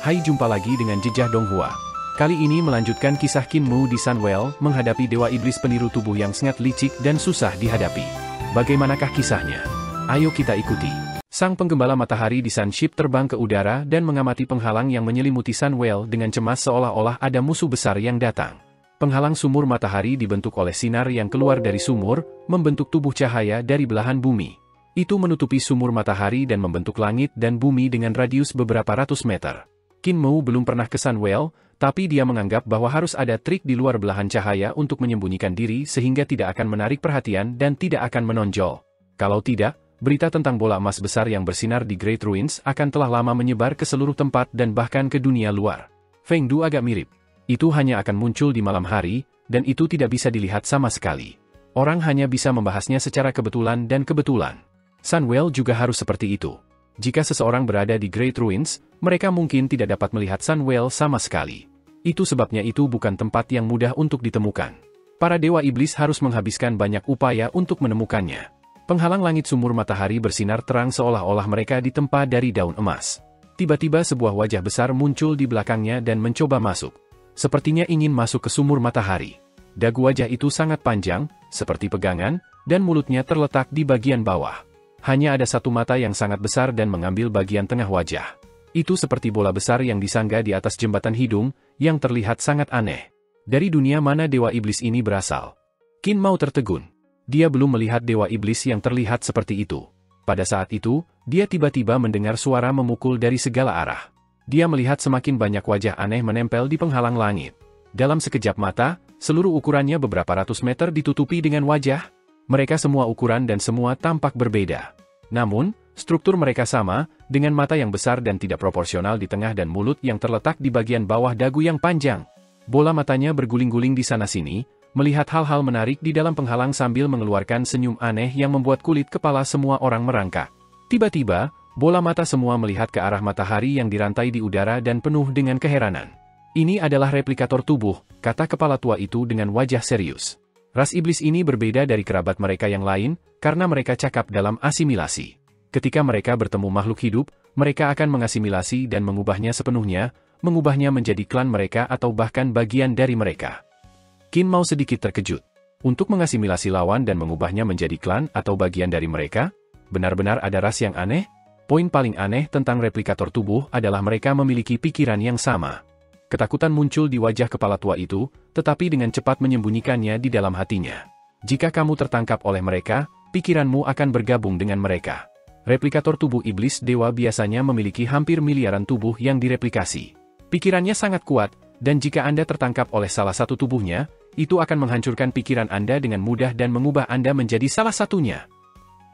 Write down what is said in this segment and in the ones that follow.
Hai, jumpa lagi dengan Jejak Donghua. Kali ini melanjutkan kisah Qin Mu di Sunwell menghadapi dewa iblis peniru tubuh yang sangat licik dan susah dihadapi. Bagaimanakah kisahnya? Ayo kita ikuti. Sang penggembala matahari di Sunship terbang ke udara dan mengamati penghalang yang menyelimuti Sunwell dengan cemas seolah-olah ada musuh besar yang datang. Penghalang sumur matahari dibentuk oleh sinar yang keluar dari sumur, membentuk tubuh cahaya dari belahan bumi. Itu menutupi sumur matahari dan membentuk langit dan bumi dengan radius beberapa ratus meter. Qin Mu belum pernah ke Sunwell, tapi dia menganggap bahwa harus ada trik di luar belahan cahaya untuk menyembunyikan diri sehingga tidak akan menarik perhatian dan tidak akan menonjol. Kalau tidak, berita tentang bola emas besar yang bersinar di Great Ruins akan telah lama menyebar ke seluruh tempat dan bahkan ke dunia luar. Feng Du agak mirip. Itu hanya akan muncul di malam hari, dan itu tidak bisa dilihat sama sekali. Orang hanya bisa membahasnya secara kebetulan dan kebetulan. Sunwell juga harus seperti itu. Jika seseorang berada di Great Ruins, mereka mungkin tidak dapat melihat Sunwell sama sekali. Itu sebabnya itu bukan tempat yang mudah untuk ditemukan. Para dewa iblis harus menghabiskan banyak upaya untuk menemukannya. Penghalang langit sumur matahari bersinar terang seolah-olah mereka ditempa dari daun emas. Tiba-tiba sebuah wajah besar muncul di belakangnya dan mencoba masuk. Sepertinya ingin masuk ke sumur matahari. Dagu wajah itu sangat panjang, seperti pegangan, dan mulutnya terletak di bagian bawah. Hanya ada satu mata yang sangat besar dan mengambil bagian tengah wajah. Itu seperti bola besar yang disangga di atas jembatan hidung, yang terlihat sangat aneh. Dari dunia mana dewa iblis ini berasal? Qin Mu tertegun. Dia belum melihat dewa iblis yang terlihat seperti itu. Pada saat itu, dia tiba-tiba mendengar suara memukul dari segala arah. Dia melihat semakin banyak wajah aneh menempel di penghalang langit. Dalam sekejap mata, seluruh ukurannya beberapa ratus meter ditutupi dengan wajah. Mereka semua ukuran dan semua tampak berbeda. Namun, struktur mereka sama, dengan mata yang besar dan tidak proporsional di tengah dan mulut yang terletak di bagian bawah dagu yang panjang. Bola matanya berguling-guling di sana-sini, melihat hal-hal menarik di dalam penghalang sambil mengeluarkan senyum aneh yang membuat kulit kepala semua orang merangkak. Tiba-tiba, bola mata semua melihat ke arah matahari yang dirantai di udara dan penuh dengan keheranan. Ini adalah replikator tubuh, kata kepala tua itu dengan wajah serius. Ras iblis ini berbeda dari kerabat mereka yang lain, karena mereka cakap dalam asimilasi. Ketika mereka bertemu makhluk hidup, mereka akan mengasimilasi dan mengubahnya sepenuhnya, mengubahnya menjadi klan mereka atau bahkan bagian dari mereka. Qin Mu sedikit terkejut. Untuk mengasimilasi lawan dan mengubahnya menjadi klan atau bagian dari mereka, benar-benar ada ras yang aneh? Poin paling aneh tentang replikator tubuh adalah mereka memiliki pikiran yang sama. Ketakutan muncul di wajah kepala tua itu, tetapi dengan cepat menyembunyikannya di dalam hatinya. Jika kamu tertangkap oleh mereka, pikiranmu akan bergabung dengan mereka. Replikator tubuh iblis dewa biasanya memiliki hampir miliaran tubuh yang direplikasi. Pikirannya sangat kuat, dan jika Anda tertangkap oleh salah satu tubuhnya, itu akan menghancurkan pikiran Anda dengan mudah dan mengubah Anda menjadi salah satunya.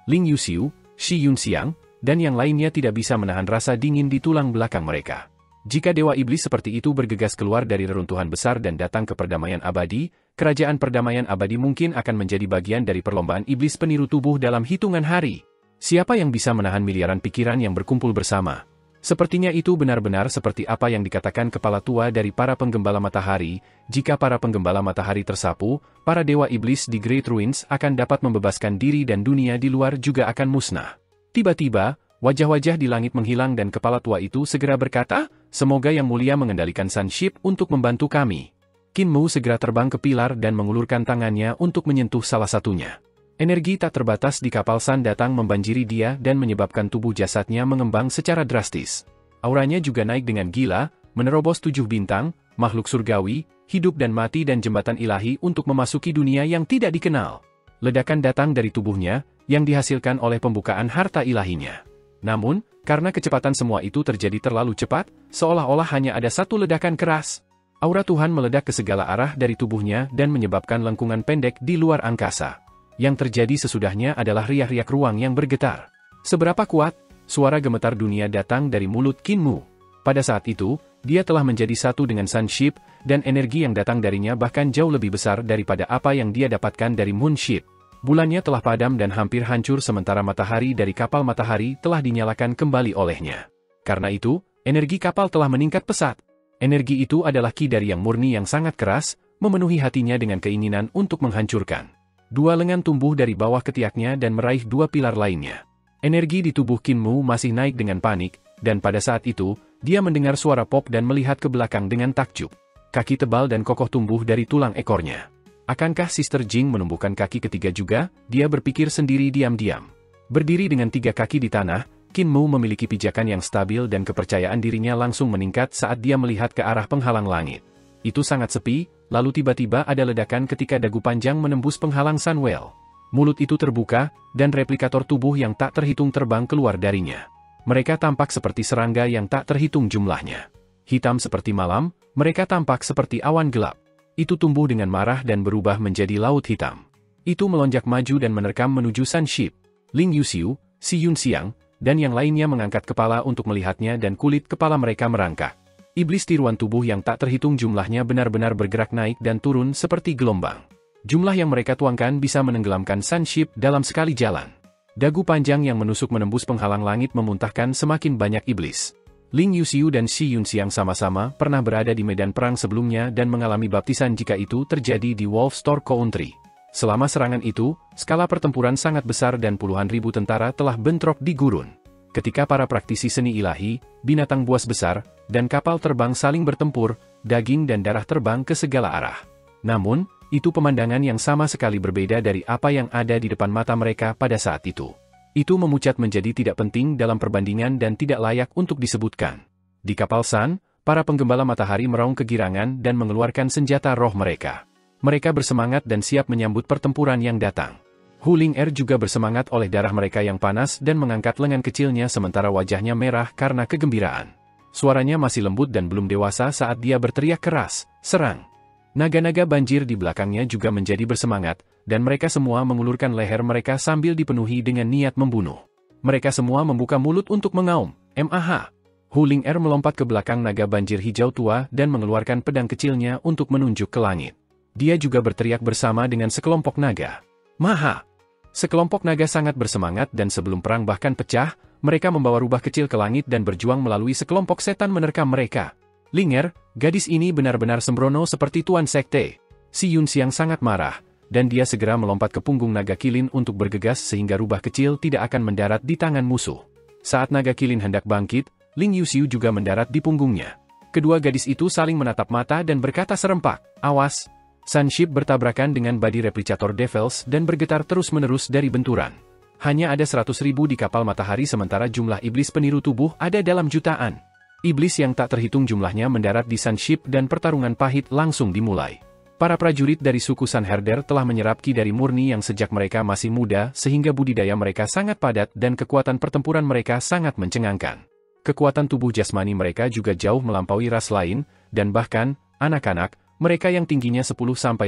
Ling Yuxiu, Shi Yunxiang, dan yang lainnya tidak bisa menahan rasa dingin di tulang belakang mereka. Jika dewa iblis seperti itu bergegas keluar dari reruntuhan besar dan datang ke perdamaian abadi, kerajaan perdamaian abadi mungkin akan menjadi bagian dari perlombaan iblis peniru tubuh dalam hitungan hari. Siapa yang bisa menahan miliaran pikiran yang berkumpul bersama? Sepertinya itu benar-benar seperti apa yang dikatakan kepala tua dari para penggembala matahari. Jika para penggembala matahari tersapu, para dewa iblis di Great Ruins akan dapat membebaskan diri dan dunia di luar juga akan musnah. Tiba-tiba, wajah-wajah di langit menghilang dan kepala tua itu segera berkata, "Semoga Yang Mulia mengendalikan Sunship untuk membantu kami." Qin Mu segera terbang ke pilar dan mengulurkan tangannya untuk menyentuh salah satunya. Energi tak terbatas di kapal Sun datang membanjiri dia dan menyebabkan tubuh jasadnya mengembang secara drastis. Auranya juga naik dengan gila, menerobos 7 bintang, makhluk surgawi, hidup dan mati dan jembatan ilahi untuk memasuki dunia yang tidak dikenal. Ledakan datang dari tubuhnya, yang dihasilkan oleh pembukaan harta ilahinya. Namun, karena kecepatan semua itu terjadi terlalu cepat, seolah-olah hanya ada satu ledakan keras. Aura Tuhan meledak ke segala arah dari tubuhnya dan menyebabkan lengkungan pendek di luar angkasa. Yang terjadi sesudahnya adalah riak-riak ruang yang bergetar. Seberapa kuat? Suara gemetar dunia datang dari mulut Qin Mu. Pada saat itu, dia telah menjadi satu dengan Sunship, dan energi yang datang darinya bahkan jauh lebih besar daripada apa yang dia dapatkan dari Moonship. Bulannya telah padam dan hampir hancur sementara matahari dari kapal matahari telah dinyalakan kembali olehnya. Karena itu, energi kapal telah meningkat pesat. Energi itu adalah ki dari yang murni yang sangat keras, memenuhi hatinya dengan keinginan untuk menghancurkan. 2 lengan tumbuh dari bawah ketiaknya dan meraih 2 pilar lainnya. Energi di tubuh Qin Mu masih naik dengan panik, dan pada saat itu, Dia mendengar suara pop dan melihat ke belakang dengan takjub. Kaki tebal dan kokoh tumbuh dari tulang ekornya. Akankah Sister Jing menumbuhkan kaki ketiga juga? Dia berpikir sendiri diam-diam. Berdiri dengan 3 kaki di tanah, Qin Mu memiliki pijakan yang stabil dan kepercayaan dirinya langsung meningkat saat dia melihat ke arah penghalang langit. Itu sangat sepi, lalu tiba-tiba ada ledakan ketika dagu panjang menembus penghalang Sunwell. Mulut itu terbuka, dan replikator tubuh yang tak terhitung terbang keluar darinya. Mereka tampak seperti serangga yang tak terhitung jumlahnya. Hitam seperti malam, mereka tampak seperti awan gelap. Itu tumbuh dengan marah dan berubah menjadi laut hitam. Itu melonjak maju dan menerkam menuju Sunship. Ling Yuxiu, Si Yunxiang, dan yang lainnya mengangkat kepala untuk melihatnya dan kulit kepala mereka merangkak. Iblis tiruan tubuh yang tak terhitung jumlahnya benar-benar bergerak naik dan turun seperti gelombang. Jumlah yang mereka tuangkan bisa menenggelamkan Sunship dalam sekali jalan. Dagu panjang yang menusuk menembus penghalang langit memuntahkan semakin banyak iblis. Ling Yuxiu dan Si Yunxiang sama-sama pernah berada di medan perang sebelumnya dan mengalami baptisan jika itu terjadi di Wolfstorm Country. Selama serangan itu, skala pertempuran sangat besar dan puluhan ribu tentara telah bentrok di gurun. Ketika para praktisi seni ilahi, binatang buas besar, dan kapal terbang saling bertempur, daging dan darah terbang ke segala arah. Namun, itu pemandangan yang sama sekali berbeda dari apa yang ada di depan mata mereka pada saat itu. Itu memucat menjadi tidak penting dalam perbandingan dan tidak layak untuk disebutkan. Di kapal Sun, para penggembala matahari meraung kegirangan dan mengeluarkan senjata roh mereka. Mereka bersemangat dan siap menyambut pertempuran yang datang. Hu Ling'er juga bersemangat oleh darah mereka yang panas dan mengangkat lengan kecilnya sementara wajahnya merah karena kegembiraan. Suaranya masih lembut dan belum dewasa saat dia berteriak keras, "Serang!" Naga-naga banjir di belakangnya juga menjadi bersemangat, dan mereka semua mengulurkan leher mereka sambil dipenuhi dengan niat membunuh. Mereka semua membuka mulut untuk mengaum, "Mah!" Hu Ling'er melompat ke belakang naga banjir hijau tua dan mengeluarkan pedang kecilnya untuk menunjuk ke langit. Dia juga berteriak bersama dengan sekelompok naga. "Maha!" Sekelompok naga sangat bersemangat dan sebelum perang bahkan pecah, mereka membawa rubah kecil ke langit dan berjuang melalui sekelompok setan menerkam mereka. "Ling'er, gadis ini benar-benar sembrono seperti Tuan Sekte." Si Yunxiang sangat marah, dan dia segera melompat ke punggung naga kilin untuk bergegas sehingga rubah kecil tidak akan mendarat di tangan musuh. Saat naga kilin hendak bangkit, Ling Yuxiu juga mendarat di punggungnya. Kedua gadis itu saling menatap mata dan berkata serempak, "Awas!" Sunship bertabrakan dengan body replicator Devils dan bergetar terus-menerus dari benturan. Hanya ada 100.000 di kapal matahari sementara jumlah iblis peniru tubuh ada dalam jutaan. Iblis yang tak terhitung jumlahnya mendarat di Sunship dan pertarungan pahit langsung dimulai. Para prajurit dari suku Sanherder telah menyerap ki dari murni yang sejak mereka masih muda sehingga budidaya mereka sangat padat dan kekuatan pertempuran mereka sangat mencengangkan. Kekuatan tubuh jasmani mereka juga jauh melampaui ras lain, dan bahkan, anak-anak, mereka yang tingginya 10-15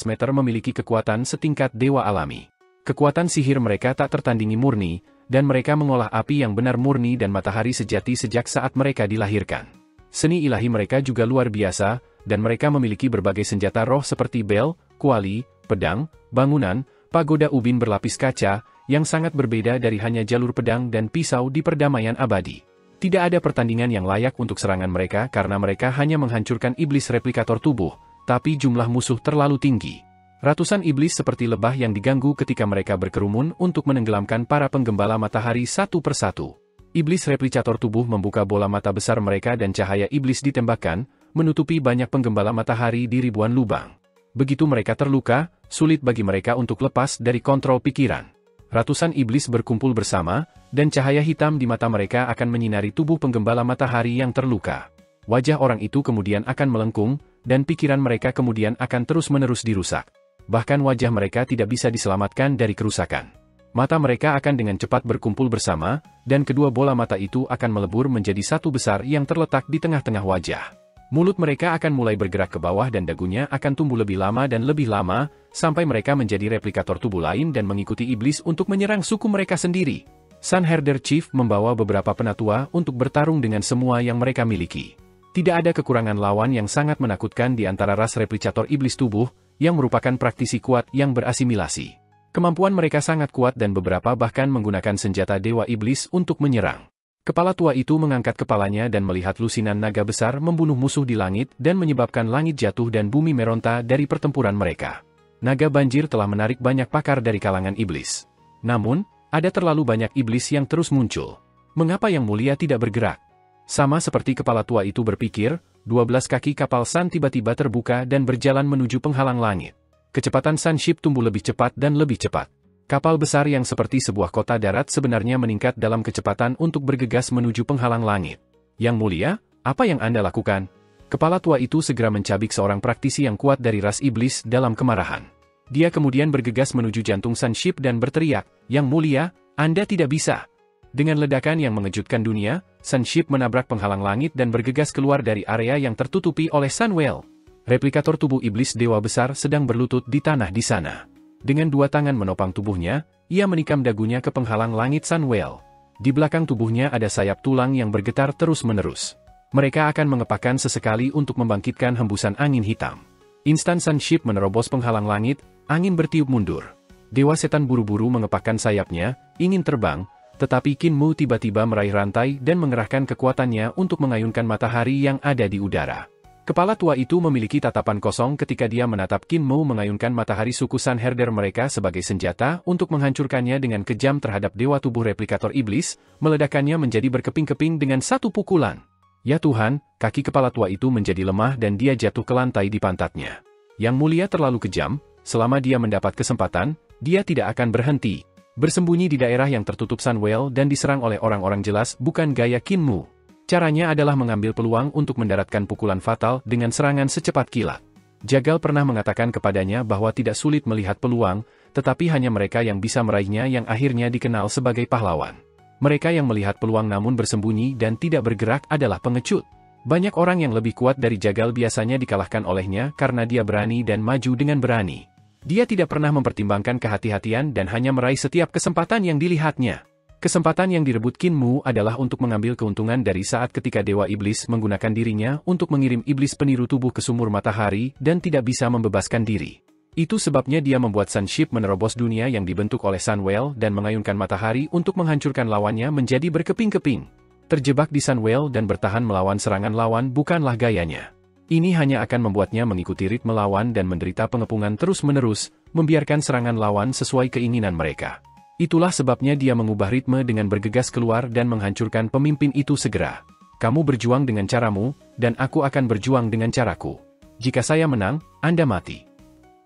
meter memiliki kekuatan setingkat dewa alami. Kekuatan sihir mereka tak tertandingi murni, dan mereka mengolah api yang benar murni dan matahari sejati sejak saat mereka dilahirkan. Seni ilahi mereka juga luar biasa, dan mereka memiliki berbagai senjata roh seperti bel, kuali, pedang, bangunan, pagoda ubin berlapis kaca, yang sangat berbeda dari hanya jalur pedang dan pisau di perdamaian abadi. Tidak ada pertandingan yang layak untuk serangan mereka karena mereka hanya menghancurkan iblis replikator tubuh, tapi jumlah musuh terlalu tinggi. Ratusan iblis seperti lebah yang diganggu ketika mereka berkerumun untuk menenggelamkan para penggembala matahari satu persatu. Iblis replikator tubuh membuka bola mata besar mereka dan cahaya iblis ditembakkan, menutupi banyak penggembala matahari di ribuan lubang. Begitu mereka terluka, sulit bagi mereka untuk lepas dari kontrol pikiran. Ratusan iblis berkumpul bersama, dan cahaya hitam di mata mereka akan menyinari tubuh penggembala matahari yang terluka. Wajah orang itu kemudian akan melengkung, dan pikiran mereka kemudian akan terus-menerus dirusak. Bahkan wajah mereka tidak bisa diselamatkan dari kerusakan. Mata mereka akan dengan cepat berkumpul bersama, dan kedua bola mata itu akan melebur menjadi satu besar yang terletak di tengah-tengah wajah. Mulut mereka akan mulai bergerak ke bawah dan dagunya akan tumbuh lebih lama dan lebih lama, sampai mereka menjadi replikator tubuh lain dan mengikuti iblis untuk menyerang suku mereka sendiri. Sanherder Chief membawa beberapa penatua untuk bertarung dengan semua yang mereka miliki. Tidak ada kekurangan lawan yang sangat menakutkan di antara ras replikator iblis tubuh, yang merupakan praktisi kuat yang berasimilasi. Kemampuan mereka sangat kuat dan beberapa bahkan menggunakan senjata dewa iblis untuk menyerang. Kepala tua itu mengangkat kepalanya dan melihat lusinan naga besar membunuh musuh di langit dan menyebabkan langit jatuh dan bumi meronta dari pertempuran mereka. Naga banjir telah menarik banyak pakar dari kalangan iblis. Namun, ada terlalu banyak iblis yang terus muncul. Mengapa Yang Mulia tidak bergerak? Sama seperti kepala tua itu berpikir, 12 kaki kapal Sun tiba-tiba terbuka dan berjalan menuju penghalang langit. Kecepatan Sunship tumbuh lebih cepat dan lebih cepat. Kapal besar yang seperti sebuah kota darat sebenarnya meningkat dalam kecepatan untuk bergegas menuju penghalang langit. Yang mulia, apa yang Anda lakukan? Kepala tua itu segera mencabik seorang praktisi yang kuat dari ras iblis dalam kemarahan. Dia kemudian bergegas menuju jantung Sunship dan berteriak, "Yang mulia, Anda tidak bisa." Dengan ledakan yang mengejutkan dunia, Sunship menabrak penghalang langit dan bergegas keluar dari area yang tertutupi oleh Sunwell. Replikator tubuh iblis dewa besar sedang berlutut di tanah di sana. Dengan dua tangan menopang tubuhnya, ia menikam dagunya ke penghalang langit Sunwell. Di belakang tubuhnya ada sayap tulang yang bergetar terus-menerus. Mereka akan mengepakkan sesekali untuk membangkitkan hembusan angin hitam. Instan Sunship menerobos penghalang langit, angin bertiup mundur. Dewa setan buru-buru mengepakkan sayapnya, ingin terbang, tetapi Kinmu tiba-tiba meraih rantai dan mengerahkan kekuatannya untuk mengayunkan matahari yang ada di udara. Kepala tua itu memiliki tatapan kosong ketika dia menatap Kinmu mengayunkan matahari suku Sanherder mereka sebagai senjata untuk menghancurkannya dengan kejam terhadap dewa tubuh replikator iblis, meledakannya menjadi berkeping-keping dengan satu pukulan. Ya Tuhan, kaki kepala tua itu menjadi lemah dan dia jatuh ke lantai di pantatnya. Yang mulia terlalu kejam, selama dia mendapat kesempatan, dia tidak akan berhenti. Bersembunyi di daerah yang tertutup Sunwell dan diserang oleh orang-orang jelas bukan gaya Kinmu. Caranya adalah mengambil peluang untuk mendaratkan pukulan fatal dengan serangan secepat kilat. Jagal pernah mengatakan kepadanya bahwa tidak sulit melihat peluang, tetapi hanya mereka yang bisa meraihnya yang akhirnya dikenal sebagai pahlawan. Mereka yang melihat peluang namun bersembunyi dan tidak bergerak adalah pengecut. Banyak orang yang lebih kuat dari Jagal biasanya dikalahkan olehnya karena dia berani dan maju dengan berani. Dia tidak pernah mempertimbangkan kehati-hatian dan hanya meraih setiap kesempatan yang dilihatnya. Kesempatan yang direbut Kinmu adalah untuk mengambil keuntungan dari saat ketika Dewa Iblis menggunakan dirinya untuk mengirim iblis peniru tubuh ke sumur matahari dan tidak bisa membebaskan diri. Itu sebabnya dia membuat Sunship menerobos dunia yang dibentuk oleh Sunwell dan mengayunkan matahari untuk menghancurkan lawannya menjadi berkeping-keping. Terjebak di Sunwell dan bertahan melawan serangan lawan bukanlah gayanya. Ini hanya akan membuatnya mengikuti ritme lawan dan menderita pengepungan terus-menerus, membiarkan serangan lawan sesuai keinginan mereka. Itulah sebabnya dia mengubah ritme dengan bergegas keluar dan menghancurkan pemimpin itu segera. Kamu berjuang dengan caramu, dan aku akan berjuang dengan caraku. Jika saya menang, Anda mati.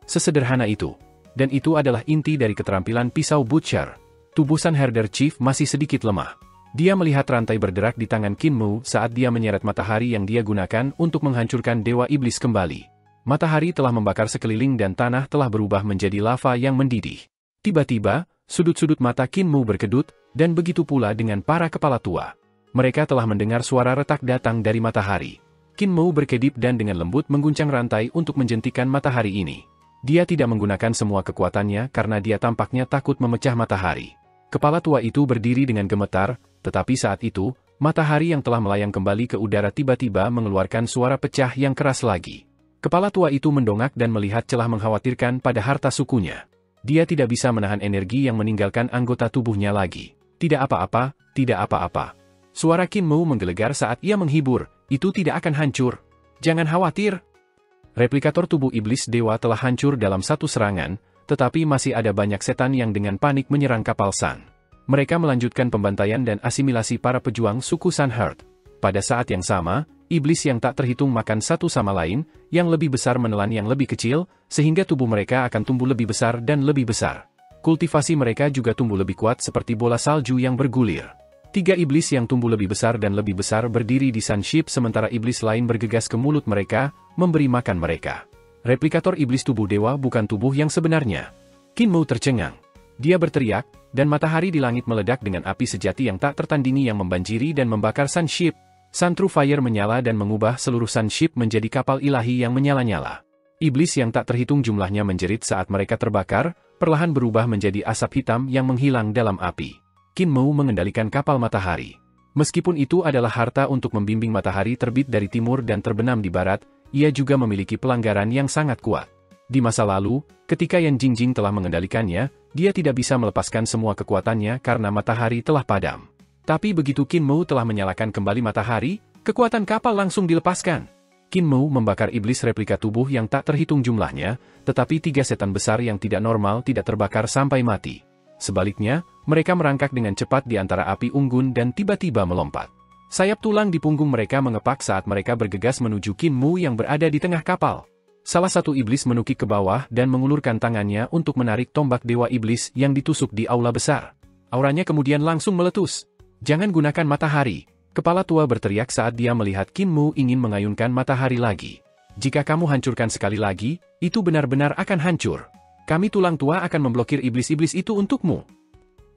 Sesederhana itu. Dan itu adalah inti dari keterampilan pisau Butcher. Tubuh Sanherder Chief masih sedikit lemah. Dia melihat rantai berderak di tangan Kinmu saat dia menyeret matahari yang dia gunakan untuk menghancurkan Dewa Iblis kembali. Matahari telah membakar sekeliling dan tanah telah berubah menjadi lava yang mendidih. Tiba-tiba, sudut-sudut mata Kinmu berkedut, dan begitu pula dengan para kepala tua. Mereka telah mendengar suara retak datang dari matahari. Kinmu berkedip dan dengan lembut mengguncang rantai untuk menjentikan matahari ini. Dia tidak menggunakan semua kekuatannya karena dia tampaknya takut memecah matahari. Kepala tua itu berdiri dengan gemetar, tetapi saat itu, matahari yang telah melayang kembali ke udara tiba-tiba mengeluarkan suara pecah yang keras lagi. Kepala tua itu mendongak dan melihat celah mengkhawatirkan pada harta sukunya. Dia tidak bisa menahan energi yang meninggalkan anggota tubuhnya lagi. Tidak apa-apa, tidak apa-apa. Suara Kinmu menggelegar saat ia menghibur, itu tidak akan hancur. Jangan khawatir. Replikator tubuh iblis dewa telah hancur dalam satu serangan, tetapi masih ada banyak setan yang dengan panik menyerang kapal Sun. Mereka melanjutkan pembantaian dan asimilasi para pejuang suku Sunherd. Pada saat yang sama, iblis yang tak terhitung makan satu sama lain, yang lebih besar menelan yang lebih kecil, sehingga tubuh mereka akan tumbuh lebih besar dan lebih besar. Kultivasi mereka juga tumbuh lebih kuat seperti bola salju yang bergulir. 3 iblis yang tumbuh lebih besar dan lebih besar berdiri di Sunship sementara iblis lain bergegas ke mulut mereka, memberi makan mereka. Replikator iblis tubuh dewa bukan tubuh yang sebenarnya. Kinmu tercengang. Dia berteriak, dan matahari di langit meledak dengan api sejati yang tak tertandingi yang membanjiri dan membakar Sunship. Sun True Fire menyala dan mengubah seluruh Sunship menjadi kapal ilahi yang menyala-nyala. Iblis yang tak terhitung jumlahnya menjerit saat mereka terbakar, perlahan berubah menjadi asap hitam yang menghilang dalam api. Kinmu mengendalikan kapal matahari. Meskipun itu adalah harta untuk membimbing matahari terbit dari timur dan terbenam di barat, ia juga memiliki pelanggaran yang sangat kuat. Di masa lalu, ketika Yan Jingjing telah mengendalikannya, dia tidak bisa melepaskan semua kekuatannya karena matahari telah padam. Tapi begitu Kinmu telah menyalakan kembali matahari, kekuatan kapal langsung dilepaskan. Kinmu membakar iblis replika tubuh yang tak terhitung jumlahnya, tetapi 3 setan besar yang tidak normal tidak terbakar sampai mati. Sebaliknya, mereka merangkak dengan cepat di antara api unggun dan tiba-tiba melompat. Sayap tulang di punggung mereka mengepak saat mereka bergegas menuju Qin Mu yang berada di tengah kapal. Salah satu iblis menukik ke bawah dan mengulurkan tangannya untuk menarik tombak dewa iblis yang ditusuk di aula besar. Auranya kemudian langsung meletus. "Jangan gunakan matahari," kepala tua berteriak saat dia melihat Qin Mu ingin mengayunkan matahari lagi. "Jika kamu hancurkan sekali lagi, itu benar-benar akan hancur. Kami tulang tua akan memblokir iblis-iblis itu untukmu."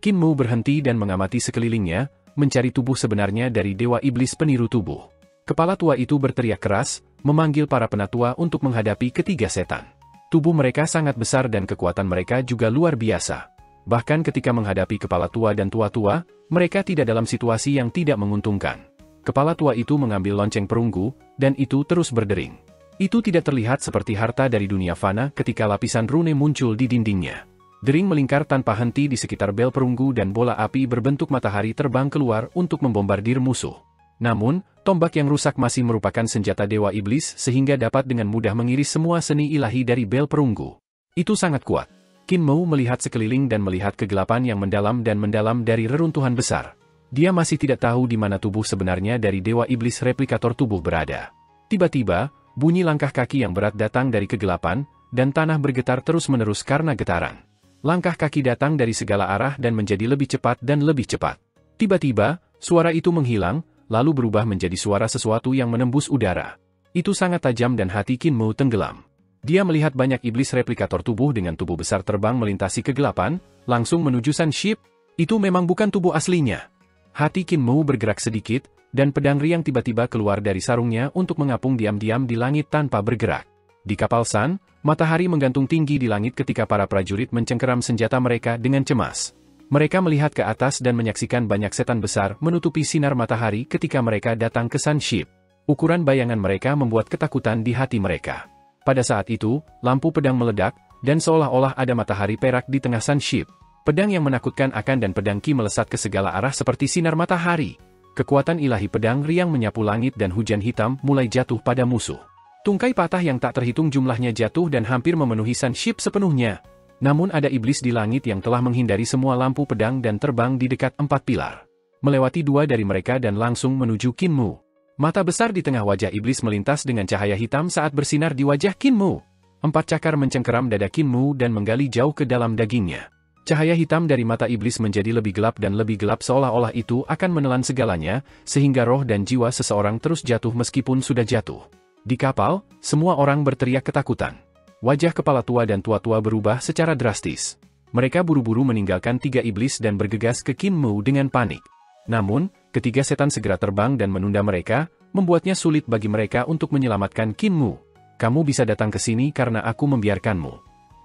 Qin Mu berhenti dan mengamati sekelilingnya, mencari tubuh sebenarnya dari dewa iblis peniru tubuh. Kepala tua itu berteriak keras, memanggil para penatua untuk menghadapi ketiga setan. Tubuh mereka sangat besar dan kekuatan mereka juga luar biasa. Bahkan ketika menghadapi kepala tua dan tua-tua, mereka tidak dalam situasi yang tidak menguntungkan. Kepala tua itu mengambil lonceng perunggu, dan itu terus berdering. Itu tidak terlihat seperti harta dari dunia fana ketika lapisan rune muncul di dindingnya. Dering melingkar tanpa henti di sekitar bel perunggu dan bola api berbentuk matahari terbang keluar untuk membombardir musuh. Namun, tombak yang rusak masih merupakan senjata dewa iblis sehingga dapat dengan mudah mengiris semua seni ilahi dari bel perunggu. Itu sangat kuat. Qin Mu melihat sekeliling dan melihat kegelapan yang mendalam dan mendalam dari reruntuhan besar. Dia masih tidak tahu di mana tubuh sebenarnya dari dewa iblis replikator tubuh berada. Tiba-tiba, bunyi langkah kaki yang berat datang dari kegelapan, dan tanah bergetar terus-menerus karena getaran. Langkah kaki datang dari segala arah dan menjadi lebih cepat dan lebih cepat. Tiba-tiba, suara itu menghilang, lalu berubah menjadi suara sesuatu yang menembus udara. Itu sangat tajam dan hati Qin Mu tenggelam. Dia melihat banyak iblis replikator tubuh dengan tubuh besar terbang melintasi kegelapan, langsung menuju Sun Ship. Itu memang bukan tubuh aslinya. Hati Qin Mu bergerak sedikit, dan pedang riang tiba-tiba keluar dari sarungnya untuk mengapung diam-diam di langit tanpa bergerak. Di kapal Sun, matahari menggantung tinggi di langit ketika para prajurit mencengkeram senjata mereka dengan cemas. Mereka melihat ke atas dan menyaksikan banyak setan besar menutupi sinar matahari ketika mereka datang ke Sun Ship. Ukuran bayangan mereka membuat ketakutan di hati mereka. Pada saat itu, lampu pedang meledak, dan seolah-olah ada matahari perak di tengah Sun Ship. Pedang yang menakutkan akan dan pedang Qi melesat ke segala arah seperti sinar matahari. Kekuatan ilahi pedang riang menyapu langit dan hujan hitam mulai jatuh pada musuh. Tungkai patah yang tak terhitung jumlahnya jatuh dan hampir memenuhi Sun Ship sepenuhnya. Namun ada iblis di langit yang telah menghindari semua lampu pedang dan terbang di dekat 4 pilar. Melewati 2 dari mereka dan langsung menuju Qin Mu. Mata besar di tengah wajah iblis melintas dengan cahaya hitam saat bersinar di wajah Qin Mu. 4 cakar mencengkeram dada Qin Mu dan menggali jauh ke dalam dagingnya. Cahaya hitam dari mata iblis menjadi lebih gelap dan lebih gelap seolah-olah itu akan menelan segalanya, sehingga roh dan jiwa seseorang terus jatuh meskipun sudah jatuh. Di kapal, semua orang berteriak ketakutan. Wajah kepala tua dan tua-tua berubah secara drastis. Mereka buru-buru meninggalkan 3 iblis dan bergegas ke Qin Mu dengan panik. Namun, ketiga setan segera terbang dan menunda mereka, membuatnya sulit bagi mereka untuk menyelamatkan Qin Mu. "Kamu bisa datang ke sini karena aku membiarkanmu."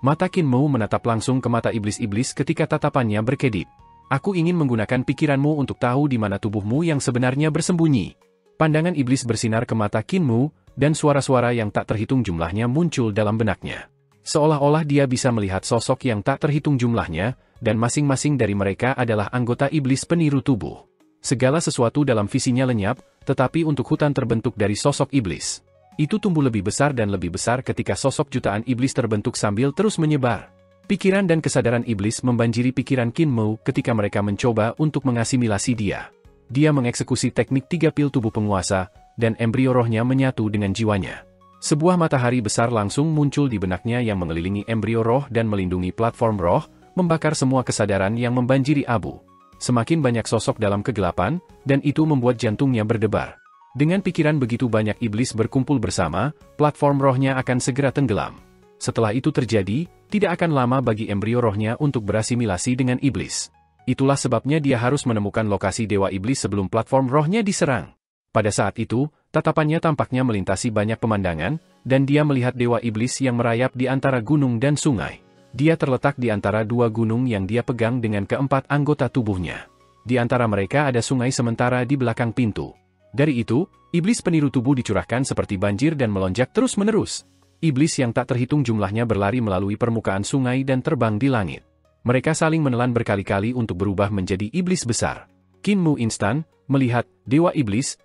Mata Qin Mu menatap langsung ke mata iblis-iblis ketika tatapannya berkedip. "Aku ingin menggunakan pikiranmu untuk tahu di mana tubuhmu yang sebenarnya bersembunyi." Pandangan iblis bersinar ke mata Qin Mu, dan suara-suara yang tak terhitung jumlahnya muncul dalam benaknya. Seolah-olah dia bisa melihat sosok yang tak terhitung jumlahnya, dan masing-masing dari mereka adalah anggota iblis peniru tubuh. Segala sesuatu dalam visinya lenyap, tetapi untuk hutan terbentuk dari sosok iblis. Itu tumbuh lebih besar dan lebih besar ketika sosok jutaan iblis terbentuk sambil terus menyebar. Pikiran dan kesadaran iblis membanjiri pikiran Qin Mu ketika mereka mencoba untuk mengasimilasi dia. Dia mengeksekusi teknik 3 pil tubuh penguasa, dan embrio rohnya menyatu dengan jiwanya. Sebuah matahari besar langsung muncul di benaknya yang mengelilingi embrio roh dan melindungi platform roh, membakar semua kesadaran yang membanjiri abu. Semakin banyak sosok dalam kegelapan, dan itu membuat jantungnya berdebar. Dengan pikiran begitu banyak iblis berkumpul bersama, platform rohnya akan segera tenggelam. Setelah itu terjadi, tidak akan lama bagi embrio rohnya untuk berasimilasi dengan iblis. Itulah sebabnya dia harus menemukan lokasi dewa iblis sebelum platform rohnya diserang. Pada saat itu, tatapannya tampaknya melintasi banyak pemandangan, dan dia melihat dewa iblis yang merayap di antara gunung dan sungai. Dia terletak di antara 2 gunung yang dia pegang dengan keempat anggota tubuhnya. Di antara mereka ada sungai sementara di belakang pintu. Dari itu, iblis peniru tubuh dicurahkan seperti banjir dan melonjak terus-menerus. Iblis yang tak terhitung jumlahnya berlari melalui permukaan sungai dan terbang di langit. Mereka saling menelan berkali-kali untuk berubah menjadi iblis besar. Qin Mu instan melihat dewa iblis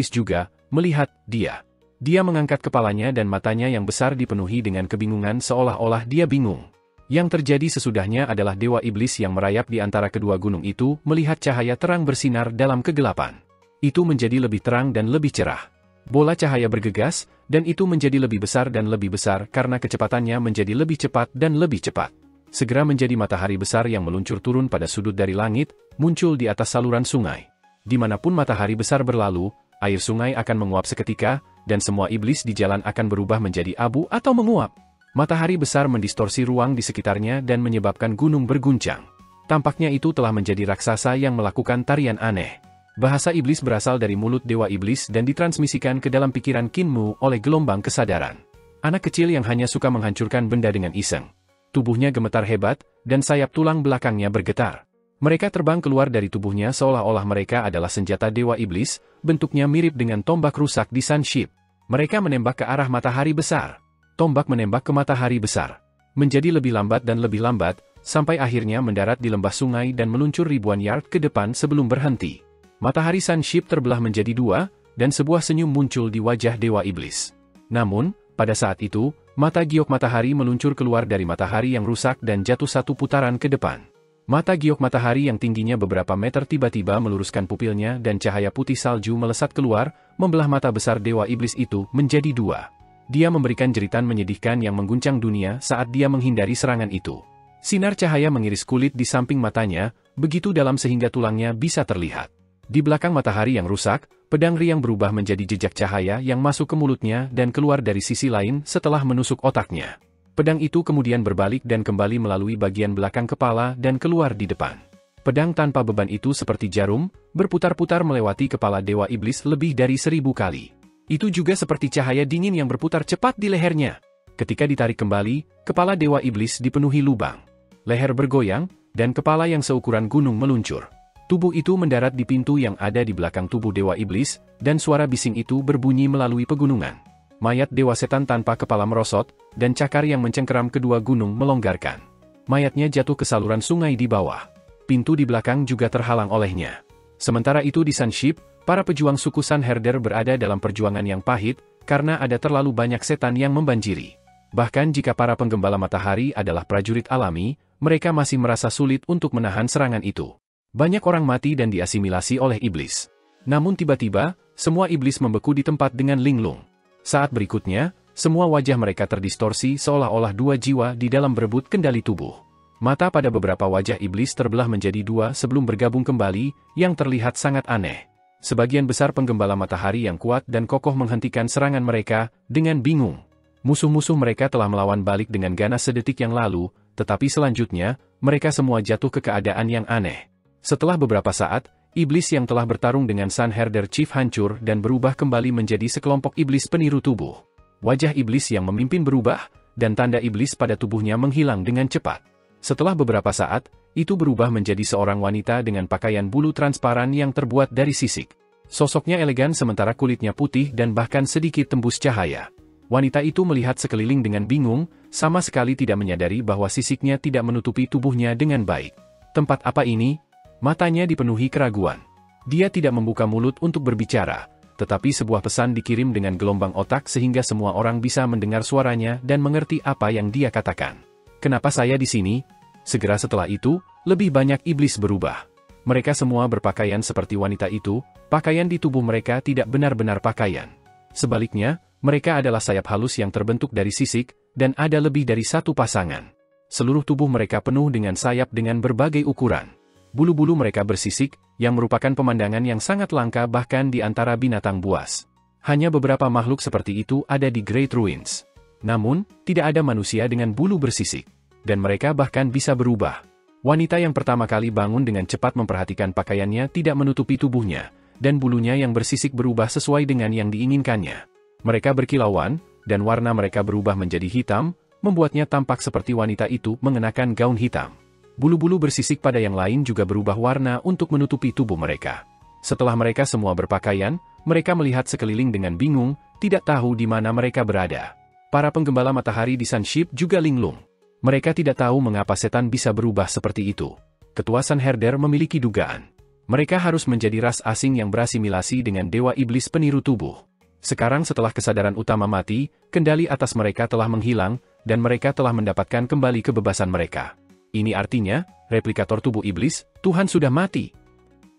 juga melihat dia. Dia mengangkat kepalanya dan matanya yang besar dipenuhi dengan kebingungan seolah-olah dia bingung. Yang terjadi sesudahnya adalah dewa iblis yang merayap di antara kedua gunung itu melihat cahaya terang bersinar dalam kegelapan. Itu menjadi lebih terang dan lebih cerah. Bola cahaya bergegas, dan itu menjadi lebih besar dan lebih besar karena kecepatannya menjadi lebih cepat dan lebih cepat. Segera menjadi matahari besar yang meluncur turun pada sudut dari langit, muncul di atas saluran sungai. Dimanapun matahari besar berlalu, air sungai akan menguap seketika, dan semua iblis di jalan akan berubah menjadi abu atau menguap. Matahari besar mendistorsi ruang di sekitarnya dan menyebabkan gunung berguncang. Tampaknya itu telah menjadi raksasa yang melakukan tarian aneh. Bahasa iblis berasal dari mulut dewa iblis dan ditransmisikan ke dalam pikiran Qin Mu oleh gelombang kesadaran. Anak kecil yang hanya suka menghancurkan benda dengan iseng. Tubuhnya gemetar hebat, dan sayap tulang belakangnya bergetar. Mereka terbang keluar dari tubuhnya seolah-olah mereka adalah senjata dewa iblis, bentuknya mirip dengan tombak rusak di Sunship. Mereka menembak ke arah matahari besar. Tombak menembak ke matahari besar. Menjadi lebih lambat dan lebih lambat, sampai akhirnya mendarat di lembah sungai dan meluncur ribuan yard ke depan sebelum berhenti. Matahari Sunship terbelah menjadi dua, dan sebuah senyum muncul di wajah dewa iblis. Namun, pada saat itu, mata giok matahari meluncur keluar dari matahari yang rusak dan jatuh satu putaran ke depan. Mata giok matahari yang tingginya beberapa meter tiba-tiba meluruskan pupilnya dan cahaya putih salju melesat keluar, membelah mata besar dewa iblis itu menjadi dua. Dia memberikan jeritan menyedihkan yang mengguncang dunia saat dia menghindari serangan itu. Sinar cahaya mengiris kulit di samping matanya, begitu dalam sehingga tulangnya bisa terlihat. Di belakang matahari yang rusak, pedang riang berubah menjadi jejak cahaya yang masuk ke mulutnya dan keluar dari sisi lain setelah menusuk otaknya. Pedang itu kemudian berbalik dan kembali melalui bagian belakang kepala dan keluar di depan. Pedang tanpa beban itu seperti jarum, berputar-putar melewati kepala dewa iblis lebih dari 1000 kali. Itu juga seperti cahaya dingin yang berputar cepat di lehernya. Ketika ditarik kembali, kepala dewa iblis dipenuhi lubang. Leher bergoyang, dan kepala yang seukuran gunung meluncur. Tubuh itu mendarat di pintu yang ada di belakang tubuh dewa iblis, dan suara bising itu berbunyi melalui pegunungan. Mayat dewa setan tanpa kepala merosot, dan cakar yang mencengkeram kedua gunung melonggarkan. Mayatnya jatuh ke saluran sungai di bawah. Pintu di belakang juga terhalang olehnya. Sementara itu di Sunship, para pejuang suku Sanherder berada dalam perjuangan yang pahit, karena ada terlalu banyak setan yang membanjiri. Bahkan jika para penggembala matahari adalah prajurit alami, mereka masih merasa sulit untuk menahan serangan itu. Banyak orang mati dan diasimilasi oleh iblis. Namun tiba-tiba, semua iblis membeku di tempat dengan linglung. Saat berikutnya, semua wajah mereka terdistorsi seolah-olah dua jiwa di dalam berebut kendali tubuh. Mata pada beberapa wajah iblis terbelah menjadi dua sebelum bergabung kembali, yang terlihat sangat aneh. Sebagian besar penggembala matahari yang kuat dan kokoh menghentikan serangan mereka, dengan bingung. Musuh-musuh mereka telah melawan balik dengan ganas sedetik yang lalu, tetapi selanjutnya, mereka semua jatuh ke keadaan yang aneh. Setelah beberapa saat, iblis yang telah bertarung dengan Sanherder Chief hancur dan berubah kembali menjadi sekelompok iblis peniru tubuh. Wajah iblis yang memimpin berubah, dan tanda iblis pada tubuhnya menghilang dengan cepat. Setelah beberapa saat, itu berubah menjadi seorang wanita dengan pakaian bulu transparan yang terbuat dari sisik. Sosoknya elegan sementara kulitnya putih dan bahkan sedikit tembus cahaya. Wanita itu melihat sekeliling dengan bingung, sama sekali tidak menyadari bahwa sisiknya tidak menutupi tubuhnya dengan baik. Tempat apa ini? Matanya dipenuhi keraguan. Dia tidak membuka mulut untuk berbicara, tetapi sebuah pesan dikirim dengan gelombang otak sehingga semua orang bisa mendengar suaranya dan mengerti apa yang dia katakan. Kenapa saya di sini? Segera setelah itu, lebih banyak iblis berubah. Mereka semua berpakaian seperti wanita itu, pakaian di tubuh mereka tidak benar-benar pakaian. Sebaliknya, mereka adalah sayap halus yang terbentuk dari sisik, dan ada lebih dari satu pasangan. Seluruh tubuh mereka penuh dengan sayap dengan berbagai ukuran. Bulu-bulu mereka bersisik, yang merupakan pemandangan yang sangat langka bahkan di antara binatang buas. Hanya beberapa makhluk seperti itu ada di Great Ruins. Namun, tidak ada manusia dengan bulu bersisik. Dan mereka bahkan bisa berubah. Wanita yang pertama kali bangun dengan cepat memperhatikan pakaiannya tidak menutupi tubuhnya, dan bulunya yang bersisik berubah sesuai dengan yang diinginkannya. Mereka berkilauan, dan warna mereka berubah menjadi hitam, membuatnya tampak seperti wanita itu mengenakan gaun hitam. Bulu-bulu bersisik pada yang lain juga berubah warna untuk menutupi tubuh mereka. Setelah mereka semua berpakaian, mereka melihat sekeliling dengan bingung, tidak tahu di mana mereka berada. Para penggembala matahari di Sunship juga linglung. Mereka tidak tahu mengapa setan bisa berubah seperti itu. Ketua Sanherder memiliki dugaan. Mereka harus menjadi ras asing yang berasimilasi dengan dewa iblis peniru tubuh. Sekarang setelah kesadaran utama mati, kendali atas mereka telah menghilang, dan mereka telah mendapatkan kembali kebebasan mereka. Ini artinya, replikator tubuh iblis, Tuhan sudah mati.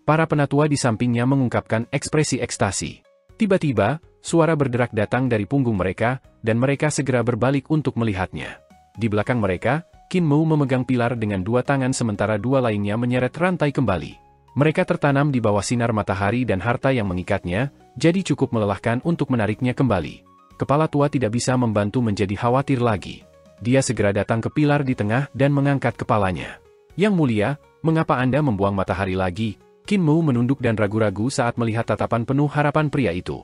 Para penatua di sampingnya mengungkapkan ekspresi ekstasi. Tiba-tiba, suara berderak datang dari punggung mereka, dan mereka segera berbalik untuk melihatnya. Di belakang mereka, Qin Mu memegang pilar dengan dua tangan sementara dua lainnya menyeret rantai kembali. Mereka tertanam di bawah sinar matahari dan harta yang mengikatnya, jadi cukup melelahkan untuk menariknya kembali. Kepala tua tidak bisa membantu menjadi khawatir lagi. Dia segera datang ke pilar di tengah dan mengangkat kepalanya. Yang mulia, mengapa Anda membuang matahari lagi? Qin Mu menunduk dan ragu-ragu saat melihat tatapan penuh harapan pria itu.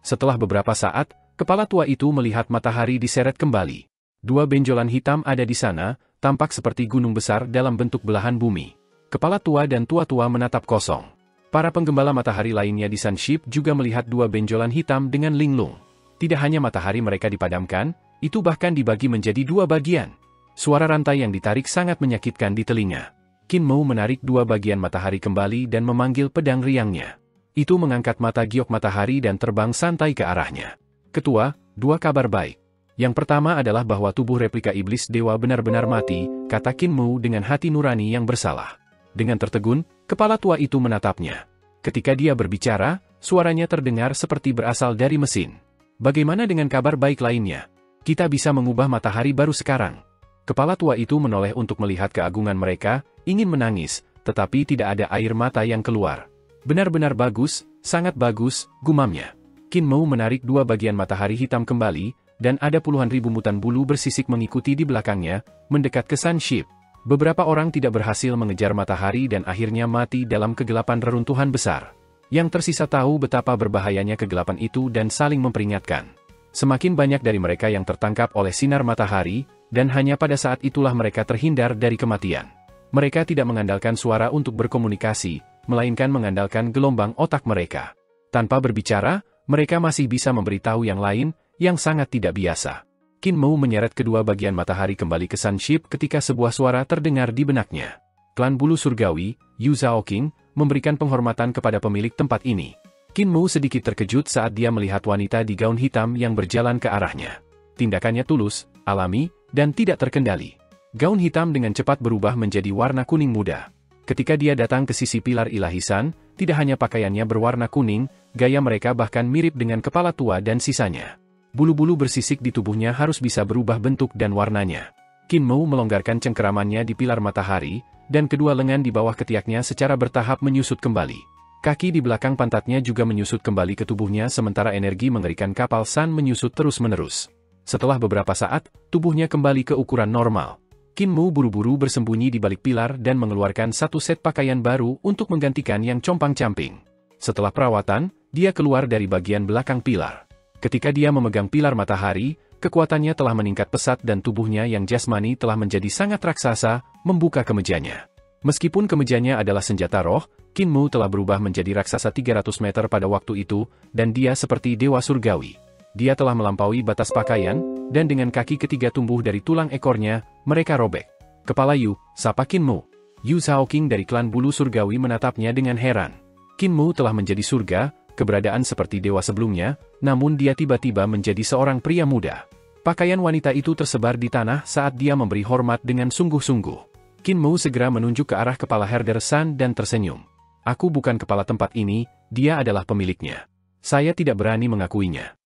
Setelah beberapa saat, kepala tua itu melihat matahari diseret kembali. Dua benjolan hitam ada di sana, tampak seperti gunung besar dalam bentuk belahan bumi. Kepala tua dan tua-tua menatap kosong. Para penggembala matahari lainnya di Sunship juga melihat dua benjolan hitam dengan linglung. Tidak hanya matahari mereka dipadamkan, itu bahkan dibagi menjadi dua bagian. Suara rantai yang ditarik sangat menyakitkan di telinga. Qin Mu menarik dua bagian matahari kembali dan memanggil pedang riangnya. Itu mengangkat mata giok matahari dan terbang santai ke arahnya. Ketua, dua kabar baik. Yang pertama adalah bahwa tubuh replika iblis dewa benar-benar mati, kata Qin Mu dengan hati nurani yang bersalah. Dengan tertegun, kepala tua itu menatapnya. Ketika dia berbicara, suaranya terdengar seperti berasal dari mesin. Bagaimana dengan kabar baik lainnya? Kita bisa mengubah matahari baru sekarang. Kepala tua itu menoleh untuk melihat keagungan mereka, ingin menangis, tetapi tidak ada air mata yang keluar. Benar-benar bagus, sangat bagus, gumamnya. Qin Mu menarik dua bagian matahari hitam kembali, dan ada puluhan ribu mutan bulu bersisik mengikuti di belakangnya, mendekat ke Sunship. Beberapa orang tidak berhasil mengejar matahari dan akhirnya mati dalam kegelapan reruntuhan besar. Yang tersisa tahu betapa berbahayanya kegelapan itu dan saling memperingatkan. Semakin banyak dari mereka yang tertangkap oleh sinar matahari, dan hanya pada saat itulah mereka terhindar dari kematian. Mereka tidak mengandalkan suara untuk berkomunikasi, melainkan mengandalkan gelombang otak mereka. Tanpa berbicara, mereka masih bisa memberitahu yang lain, yang sangat tidak biasa. Qin Mu menyeret kedua bagian matahari kembali ke Sunship ketika sebuah suara terdengar di benaknya. Klan Bulu Surgawi, Yu Zhaoqing, memberikan penghormatan kepada pemilik tempat ini. Qin Mu sedikit terkejut saat dia melihat wanita di gaun hitam yang berjalan ke arahnya. Tindakannya tulus, alami, dan tidak terkendali. Gaun hitam dengan cepat berubah menjadi warna kuning muda. Ketika dia datang ke sisi pilar ilahisan, tidak hanya pakaiannya berwarna kuning, gaya mereka bahkan mirip dengan kepala tua dan sisanya. Bulu-bulu bersisik di tubuhnya harus bisa berubah bentuk dan warnanya. Qin Mu melonggarkan cengkeramannya di pilar matahari, dan kedua lengan di bawah ketiaknya secara bertahap menyusut kembali. Kaki di belakang pantatnya juga menyusut kembali ke tubuhnya sementara energi mengerikan kapal Sun menyusut terus-menerus. Setelah beberapa saat, tubuhnya kembali ke ukuran normal. Qin Mu buru-buru bersembunyi di balik pilar dan mengeluarkan satu set pakaian baru untuk menggantikan yang compang-camping. Setelah perawatan, dia keluar dari bagian belakang pilar. Ketika dia memegang pilar matahari, kekuatannya telah meningkat pesat dan tubuhnya yang jasmani telah menjadi sangat raksasa, membuka kemejanya. Meskipun kemejanya adalah senjata roh, Qin Mu telah berubah menjadi raksasa 300 meter pada waktu itu, dan dia seperti dewa surgawi. Dia telah melampaui batas pakaian, dan dengan kaki ketiga tumbuh dari tulang ekornya, mereka robek. Kepala Yu, sapa Qin Mu. Yu Zhaoqing dari klan Bulu Surgawi menatapnya dengan heran. Qin Mu telah menjadi surga, keberadaan seperti dewa sebelumnya, namun dia tiba-tiba menjadi seorang pria muda. Pakaian wanita itu tersebar di tanah saat dia memberi hormat dengan sungguh-sungguh. Qin Mu segera menunjuk ke arah kepala Herder Sun dan tersenyum. Aku bukan kepala tempat ini, dia adalah pemiliknya. Saya tidak berani mengakuinya.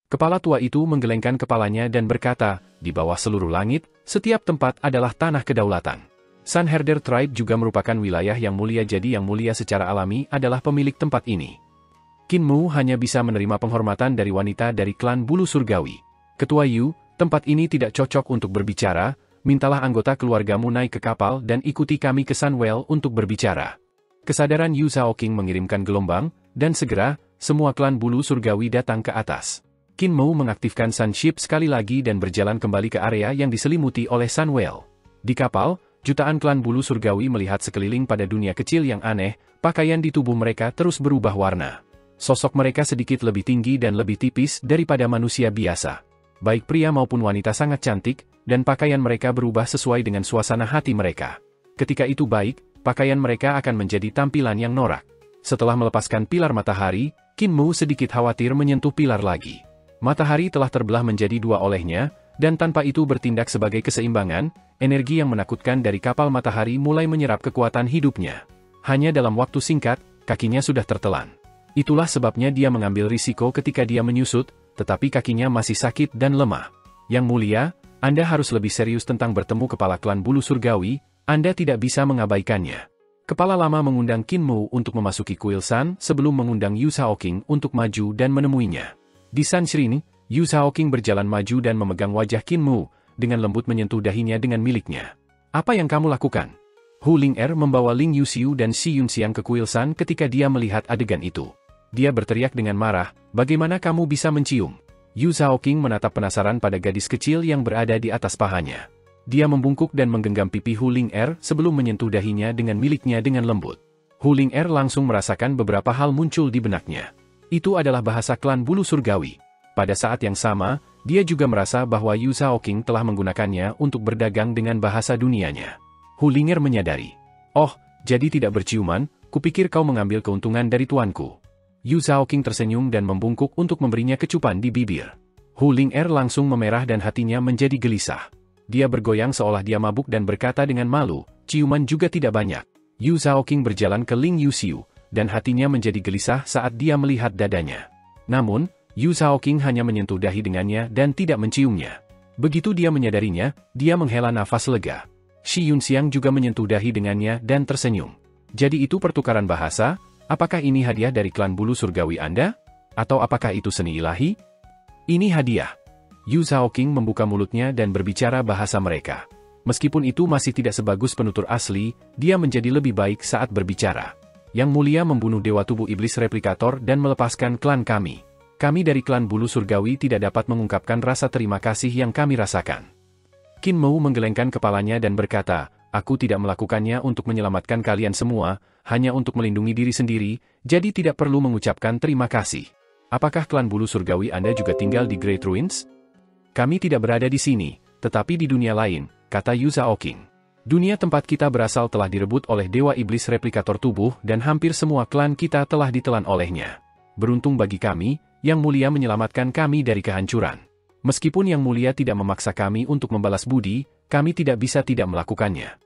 Kepala tua itu menggelengkan kepalanya dan berkata, di bawah seluruh langit, setiap tempat adalah tanah kedaulatan. Sun Herder Tribe juga merupakan wilayah yang mulia jadi yang mulia secara alami adalah pemilik tempat ini. Qin Mu hanya bisa menerima penghormatan dari wanita dari klan Bulu Surgawi. Ketua Yu, tempat ini tidak cocok untuk berbicara, mintalah anggota keluargamu naik ke kapal dan ikuti kami ke Sunwell untuk berbicara. Kesadaran Yu Zhaoqing mengirimkan gelombang, dan segera, semua klan Bulu Surgawi datang ke atas. Qin Mu mengaktifkan Sunship sekali lagi dan berjalan kembali ke area yang diselimuti oleh Sunwell. Di kapal, jutaan klan Bulu Surgawi melihat sekeliling pada dunia kecil yang aneh, pakaian di tubuh mereka terus berubah warna. Sosok mereka sedikit lebih tinggi dan lebih tipis daripada manusia biasa. Baik pria maupun wanita sangat cantik, dan pakaian mereka berubah sesuai dengan suasana hati mereka. Ketika itu baik, pakaian mereka akan menjadi tampilan yang norak. Setelah melepaskan pilar matahari, Qin Mu sedikit khawatir menyentuh pilar lagi. Matahari telah terbelah menjadi dua olehnya, dan tanpa itu bertindak sebagai keseimbangan, energi yang menakutkan dari kapal matahari mulai menyerap kekuatan hidupnya. Hanya dalam waktu singkat, kakinya sudah tertelan. Itulah sebabnya dia mengambil risiko ketika dia menyusut, tetapi kakinya masih sakit dan lemah. Yang mulia, Anda harus lebih serius tentang bertemu kepala klan bulu surgawi, Anda tidak bisa mengabaikannya. Kepala lama mengundang Qin Mu untuk memasuki kuil San sebelum mengundang Yu Shaoqing untuk maju dan menemuinya. Di San Shrin, Yu Shaoqing berjalan maju dan memegang wajah Qin Mu, dengan lembut menyentuh dahinya dengan miliknya. Apa yang kamu lakukan? Hu Ling'er membawa Ling Yuxiu dan Shi Yunxiang ke kuil San ketika dia melihat adegan itu. Dia berteriak dengan marah, bagaimana kamu bisa mencium? Yu Shaoqing menatap penasaran pada gadis kecil yang berada di atas pahanya. Dia membungkuk dan menggenggam pipi Hu Ling'er sebelum menyentuh dahinya dengan miliknya dengan lembut. Hu Ling'er langsung merasakan beberapa hal muncul di benaknya. Itu adalah bahasa klan bulu surgawi. Pada saat yang sama, dia juga merasa bahwa Yu Shaoqing telah menggunakannya untuk berdagang dengan bahasa dunianya. Hu Ling'er menyadari. Oh, jadi tidak berciuman, kupikir kau mengambil keuntungan dari tuanku. Yu Shaoqing tersenyum dan membungkuk untuk memberinya kecupan di bibir. Hu Ling'er langsung memerah dan hatinya menjadi gelisah. Dia bergoyang seolah dia mabuk dan berkata dengan malu, ciuman juga tidak banyak. Yu Shaoqing berjalan ke Ling Yuxiu, dan hatinya menjadi gelisah saat dia melihat dadanya. Namun, Yu Shaoqing hanya menyentuh dahi dengannya dan tidak menciumnya. Begitu dia menyadarinya, dia menghela nafas lega. Shi Yunxiang juga menyentuh dahi dengannya dan tersenyum. Jadi itu pertukaran bahasa? Apakah ini hadiah dari klan bulu surgawi Anda? Atau apakah itu seni ilahi? Ini hadiah. Yu Shaoqing membuka mulutnya dan berbicara bahasa mereka. Meskipun itu masih tidak sebagus penutur asli, dia menjadi lebih baik saat berbicara. Yang mulia membunuh Dewa Tubuh Iblis Replikator dan melepaskan klan kami. Kami dari klan bulu surgawi tidak dapat mengungkapkan rasa terima kasih yang kami rasakan. Qin Mu menggelengkan kepalanya dan berkata, aku tidak melakukannya untuk menyelamatkan kalian semua, hanya untuk melindungi diri sendiri, jadi tidak perlu mengucapkan terima kasih. Apakah klan bulu surgawi Anda juga tinggal di Great Ruins? Kami tidak berada di sini, tetapi di dunia lain, kata Yu Shaoqing. Dunia tempat kita berasal telah direbut oleh Dewa Iblis Replikator Tubuh dan hampir semua klan kita telah ditelan olehnya. Beruntung bagi kami, Yang Mulia menyelamatkan kami dari kehancuran. Meskipun Yang Mulia tidak memaksa kami untuk membalas budi, kami tidak bisa tidak melakukannya.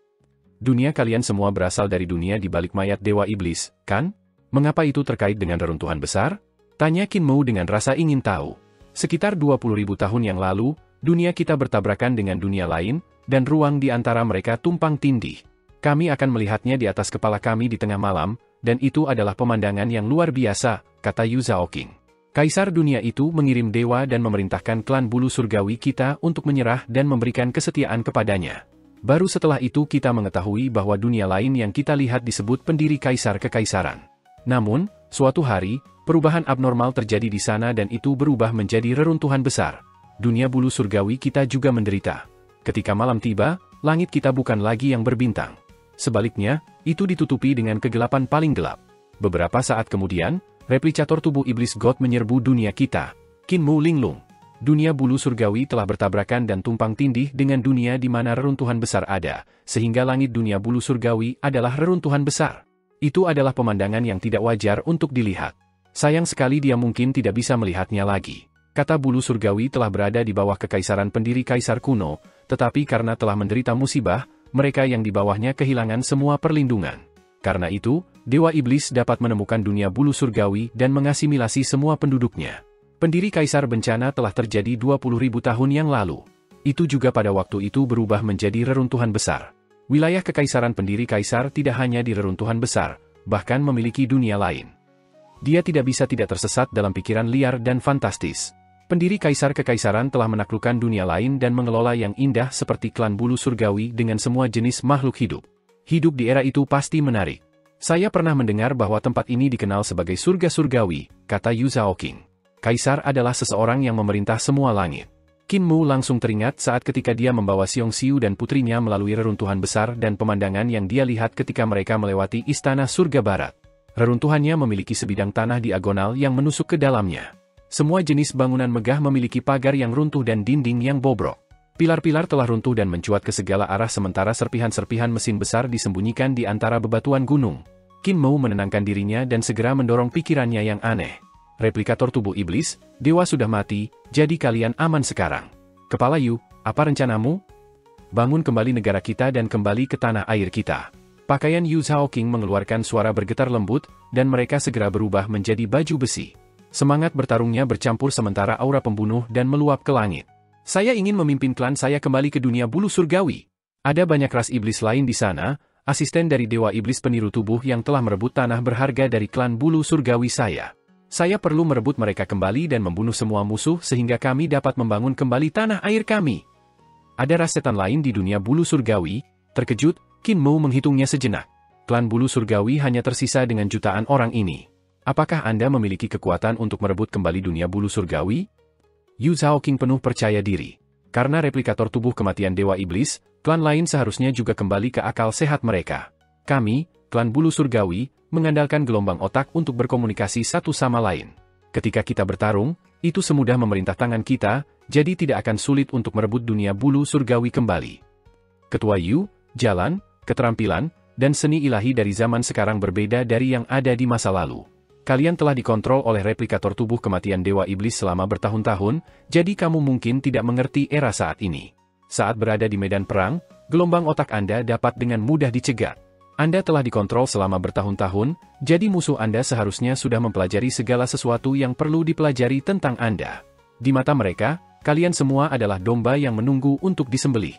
Dunia kalian semua berasal dari dunia di balik mayat Dewa Iblis, kan? Mengapa itu terkait dengan reruntuhan besar? Tanya Qin Mu dengan rasa ingin tahu. Sekitar 20.000 tahun yang lalu, dunia kita bertabrakan dengan dunia lain, dan ruang di antara mereka tumpang tindih. Kami akan melihatnya di atas kepala kami di tengah malam, dan itu adalah pemandangan yang luar biasa, kata Yu Shaoqing. Kaisar dunia itu mengirim dewa dan memerintahkan klan bulu surgawi kita untuk menyerah dan memberikan kesetiaan kepadanya. Baru setelah itu kita mengetahui bahwa dunia lain yang kita lihat disebut pendiri kaisar kekaisaran. Namun, suatu hari, perubahan abnormal terjadi di sana dan itu berubah menjadi reruntuhan besar. Dunia bulu surgawi kita juga menderita. Ketika malam tiba, langit kita bukan lagi yang berbintang. Sebaliknya, itu ditutupi dengan kegelapan paling gelap. Beberapa saat kemudian, replikator tubuh iblis God menyerbu dunia kita. Qin Mu linglung. Dunia bulu surgawi telah bertabrakan dan tumpang tindih dengan dunia di mana reruntuhan besar ada, sehingga langit dunia bulu surgawi adalah reruntuhan besar. Itu adalah pemandangan yang tidak wajar untuk dilihat. Sayang sekali dia mungkin tidak bisa melihatnya lagi. Kata bulu surgawi telah berada di bawah kekaisaran pendiri kaisar kuno, tetapi karena telah menderita musibah, mereka yang di bawahnya kehilangan semua perlindungan. Karena itu, Dewa Iblis dapat menemukan dunia bulu surgawi dan mengasimilasi semua penduduknya. Pendiri kaisar bencana telah terjadi 20.000 tahun yang lalu. Itu juga pada waktu itu berubah menjadi reruntuhan besar. Wilayah kekaisaran pendiri kaisar tidak hanya di reruntuhan besar, bahkan memiliki dunia lain. Dia tidak bisa tidak tersesat dalam pikiran liar dan fantastis. Pendiri kaisar kekaisaran telah menaklukkan dunia lain dan mengelola yang indah seperti klan bulu surgawi dengan semua jenis makhluk hidup. Hidup di era itu pasti menarik. Saya pernah mendengar bahwa tempat ini dikenal sebagai surga surgawi, kata Yu Shaoqing. Kaisar adalah seseorang yang memerintah semua langit. Qin Mu langsung teringat saat ketika dia membawa Xiong Xiu dan putrinya melalui reruntuhan besar dan pemandangan yang dia lihat ketika mereka melewati istana surga barat. Reruntuhannya memiliki sebidang tanah diagonal yang menusuk ke dalamnya. Semua jenis bangunan megah memiliki pagar yang runtuh dan dinding yang bobrok. Pilar-pilar telah runtuh dan mencuat ke segala arah sementara serpihan-serpihan mesin besar disembunyikan di antara bebatuan gunung. Qin Mu menenangkan dirinya dan segera mendorong pikirannya yang aneh. Replikator tubuh iblis, dewa sudah mati, jadi kalian aman sekarang. Kepala Yu, apa rencanamu? Bangun kembali negara kita dan kembali ke tanah air kita. Pakaian Yu Zhao King mengeluarkan suara bergetar lembut, dan mereka segera berubah menjadi baju besi. Semangat bertarungnya bercampur sementara aura pembunuh dan meluap ke langit. Saya ingin memimpin klan saya kembali ke dunia bulu surgawi. Ada banyak ras iblis lain di sana, asisten dari Dewa Iblis Peniru Tubuh yang telah merebut tanah berharga dari klan bulu surgawi saya. Saya perlu merebut mereka kembali dan membunuh semua musuh sehingga kami dapat membangun kembali tanah air kami. Ada ras setan lain di dunia bulu surgawi. Terkejut, Qin Mu menghitungnya sejenak. Klan bulu surgawi hanya tersisa dengan jutaan orang ini. Apakah Anda memiliki kekuatan untuk merebut kembali dunia bulu surgawi? Yu Zhao King penuh percaya diri. Karena replikator tubuh kematian Dewa Iblis, klan lain seharusnya juga kembali ke akal sehat mereka. Kami, klan bulu surgawi, mengandalkan gelombang otak untuk berkomunikasi satu sama lain. Ketika kita bertarung, itu semudah memerintah tangan kita, jadi tidak akan sulit untuk merebut dunia bulu surgawi kembali. Ketua Yu, jalan, keterampilan, dan seni ilahi dari zaman sekarang berbeda dari yang ada di masa lalu. Kalian telah dikontrol oleh replikator tubuh kematian Dewa Iblis selama bertahun-tahun, jadi kamu mungkin tidak mengerti era saat ini. Saat berada di medan perang, gelombang otak Anda dapat dengan mudah dicegat. Anda telah dikontrol selama bertahun-tahun, jadi musuh Anda seharusnya sudah mempelajari segala sesuatu yang perlu dipelajari tentang Anda. Di mata mereka, kalian semua adalah domba yang menunggu untuk disembelih.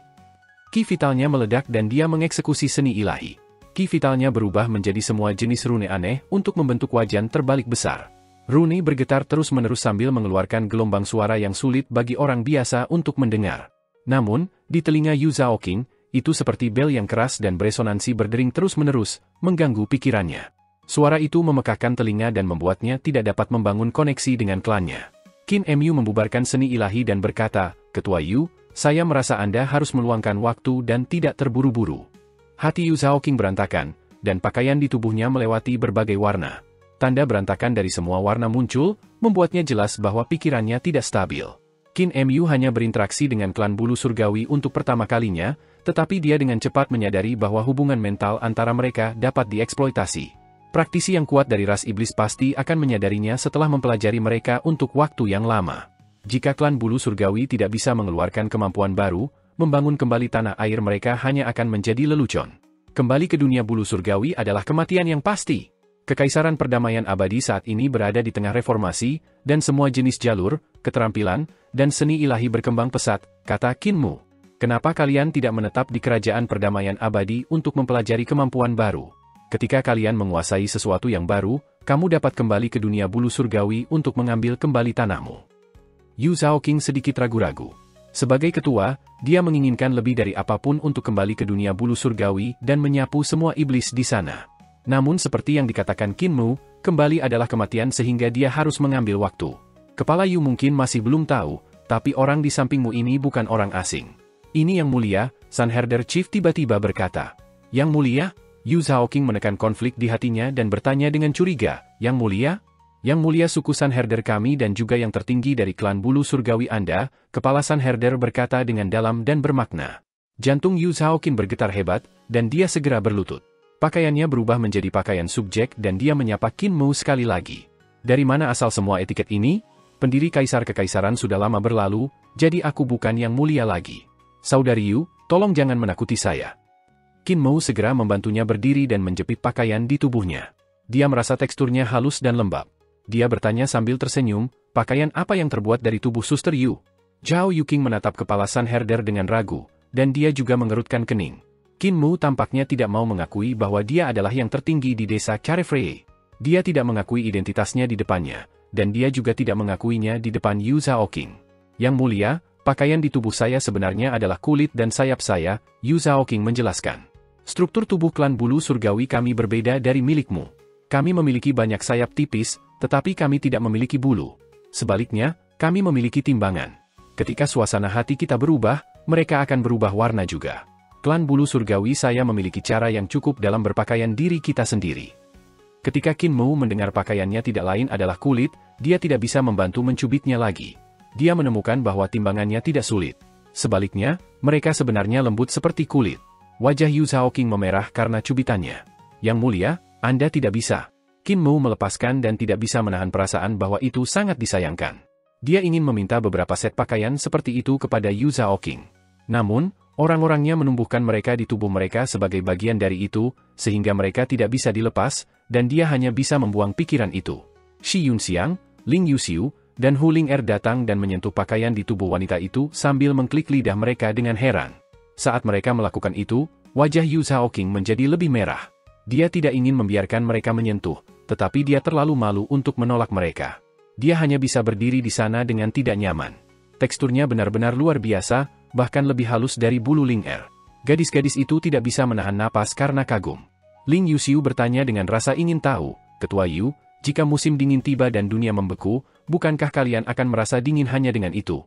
Ki vitalnya meledak dan dia mengeksekusi seni ilahi. Ki vitalnya berubah menjadi semua jenis rune aneh untuk membentuk wajan terbalik besar. Rune bergetar terus-menerus sambil mengeluarkan gelombang suara yang sulit bagi orang biasa untuk mendengar. Namun, di telinga Yu Zhao King, itu seperti bel yang keras dan beresonansi berdering terus-menerus, mengganggu pikirannya. Suara itu memekakkan telinga dan membuatnya tidak dapat membangun koneksi dengan klannya. Qin Mu membubarkan seni ilahi dan berkata, "Ketua Yu, saya merasa Anda harus meluangkan waktu dan tidak terburu-buru." Hati Yu Zhao King berantakan, dan pakaian di tubuhnya melewati berbagai warna. Tanda berantakan dari semua warna muncul, membuatnya jelas bahwa pikirannya tidak stabil. Qin Mu hanya berinteraksi dengan klan bulu surgawi untuk pertama kalinya, tetapi dia dengan cepat menyadari bahwa hubungan mental antara mereka dapat dieksploitasi. Praktisi yang kuat dari ras iblis pasti akan menyadarinya setelah mempelajari mereka untuk waktu yang lama. Jika klan bulu surgawi tidak bisa mengeluarkan kemampuan baru, membangun kembali tanah air mereka hanya akan menjadi lelucon. Kembali ke dunia bulu surgawi adalah kematian yang pasti. Kekaisaran perdamaian abadi saat ini berada di tengah reformasi, dan semua jenis jalur, keterampilan, dan seni ilahi berkembang pesat, kata Qin Mu. Kenapa kalian tidak menetap di kerajaan perdamaian abadi untuk mempelajari kemampuan baru? Ketika kalian menguasai sesuatu yang baru, kamu dapat kembali ke dunia bulu surgawi untuk mengambil kembali tanahmu. Yu Zhao King sedikit ragu-ragu. Sebagai ketua, dia menginginkan lebih dari apapun untuk kembali ke dunia bulu surgawi dan menyapu semua iblis di sana. Namun seperti yang dikatakan Qin Mu, kembali adalah kematian sehingga dia harus mengambil waktu. Kepala Yu mungkin masih belum tahu, tapi orang di sampingmu ini bukan orang asing. Ini yang mulia, Sanherder Chief tiba-tiba berkata. Yang mulia? Yu Zhao King menekan konflik di hatinya dan bertanya dengan curiga, "Yang mulia?" "Yang mulia suku Sanherder kami dan juga yang tertinggi dari klan bulu surgawi Anda," kepala Sanherder berkata dengan dalam dan bermakna. Jantung Yu Zhao King bergetar hebat, dan dia segera berlutut. Pakaiannya berubah menjadi pakaian subjek dan dia menyapa Qin Mu sekali lagi. "Dari mana asal semua etiket ini? Pendiri kaisar kekaisaran sudah lama berlalu, jadi aku bukan yang mulia lagi. Saudari Yu, tolong jangan menakuti saya." Qin Mu segera membantunya berdiri dan menjepit pakaian di tubuhnya. Dia merasa teksturnya halus dan lembab. Dia bertanya sambil tersenyum, "Pakaian apa yang terbuat dari tubuh Suster Yu?" Zhao Yuking menatap kepala Sanherder dengan ragu, dan dia juga mengerutkan kening. Qin Mu tampaknya tidak mau mengakui bahwa dia adalah yang tertinggi di desa Carefree. Dia tidak mengakui identitasnya di depannya, dan dia juga tidak mengakuinya di depan Yu Zhao King. "Yang mulia, pakaian di tubuh saya sebenarnya adalah kulit dan sayap saya," Yu Zhao King menjelaskan. "Struktur tubuh klan bulu surgawi kami berbeda dari milikmu. Kami memiliki banyak sayap tipis, tetapi kami tidak memiliki bulu. Sebaliknya, kami memiliki timbangan. Ketika suasana hati kita berubah, mereka akan berubah warna juga. Klan bulu surgawi saya memiliki cara yang cukup dalam berpakaian diri kita sendiri." Ketika Qin Mu mendengar pakaiannya tidak lain adalah kulit, dia tidak bisa membantu mencubitnya lagi. Dia menemukan bahwa timbangannya tidak sulit. Sebaliknya, mereka sebenarnya lembut seperti kulit. Wajah Yu Zhao King memerah karena cubitannya. "Yang mulia, Anda tidak bisa." Qin Mu melepaskan dan tidak bisa menahan perasaan bahwa itu sangat disayangkan. Dia ingin meminta beberapa set pakaian seperti itu kepada Yu Zhao King. Namun, Orang-orangnya menumbuhkan mereka di tubuh mereka sebagai bagian dari itu, sehingga mereka tidak bisa dilepas, dan dia hanya bisa membuang pikiran itu. Shi Yunxiang, Ling Yuxiu, dan Hu Ling datang dan menyentuh pakaian di tubuh wanita itu sambil mengklik lidah mereka dengan heran. Saat mereka melakukan itu, wajah Yu Zhaoqing menjadi lebih merah. Dia tidak ingin membiarkan mereka menyentuh, tetapi dia terlalu malu untuk menolak mereka. Dia hanya bisa berdiri di sana dengan tidak nyaman. Teksturnya benar-benar luar biasa, bahkan lebih halus dari bulu Ling. Gadis-gadis itu tidak bisa menahan napas karena kagum. Ling Yuxiu bertanya dengan rasa ingin tahu, Ketua Yu, jika musim dingin tiba dan dunia membeku, bukankah kalian akan merasa dingin hanya dengan itu?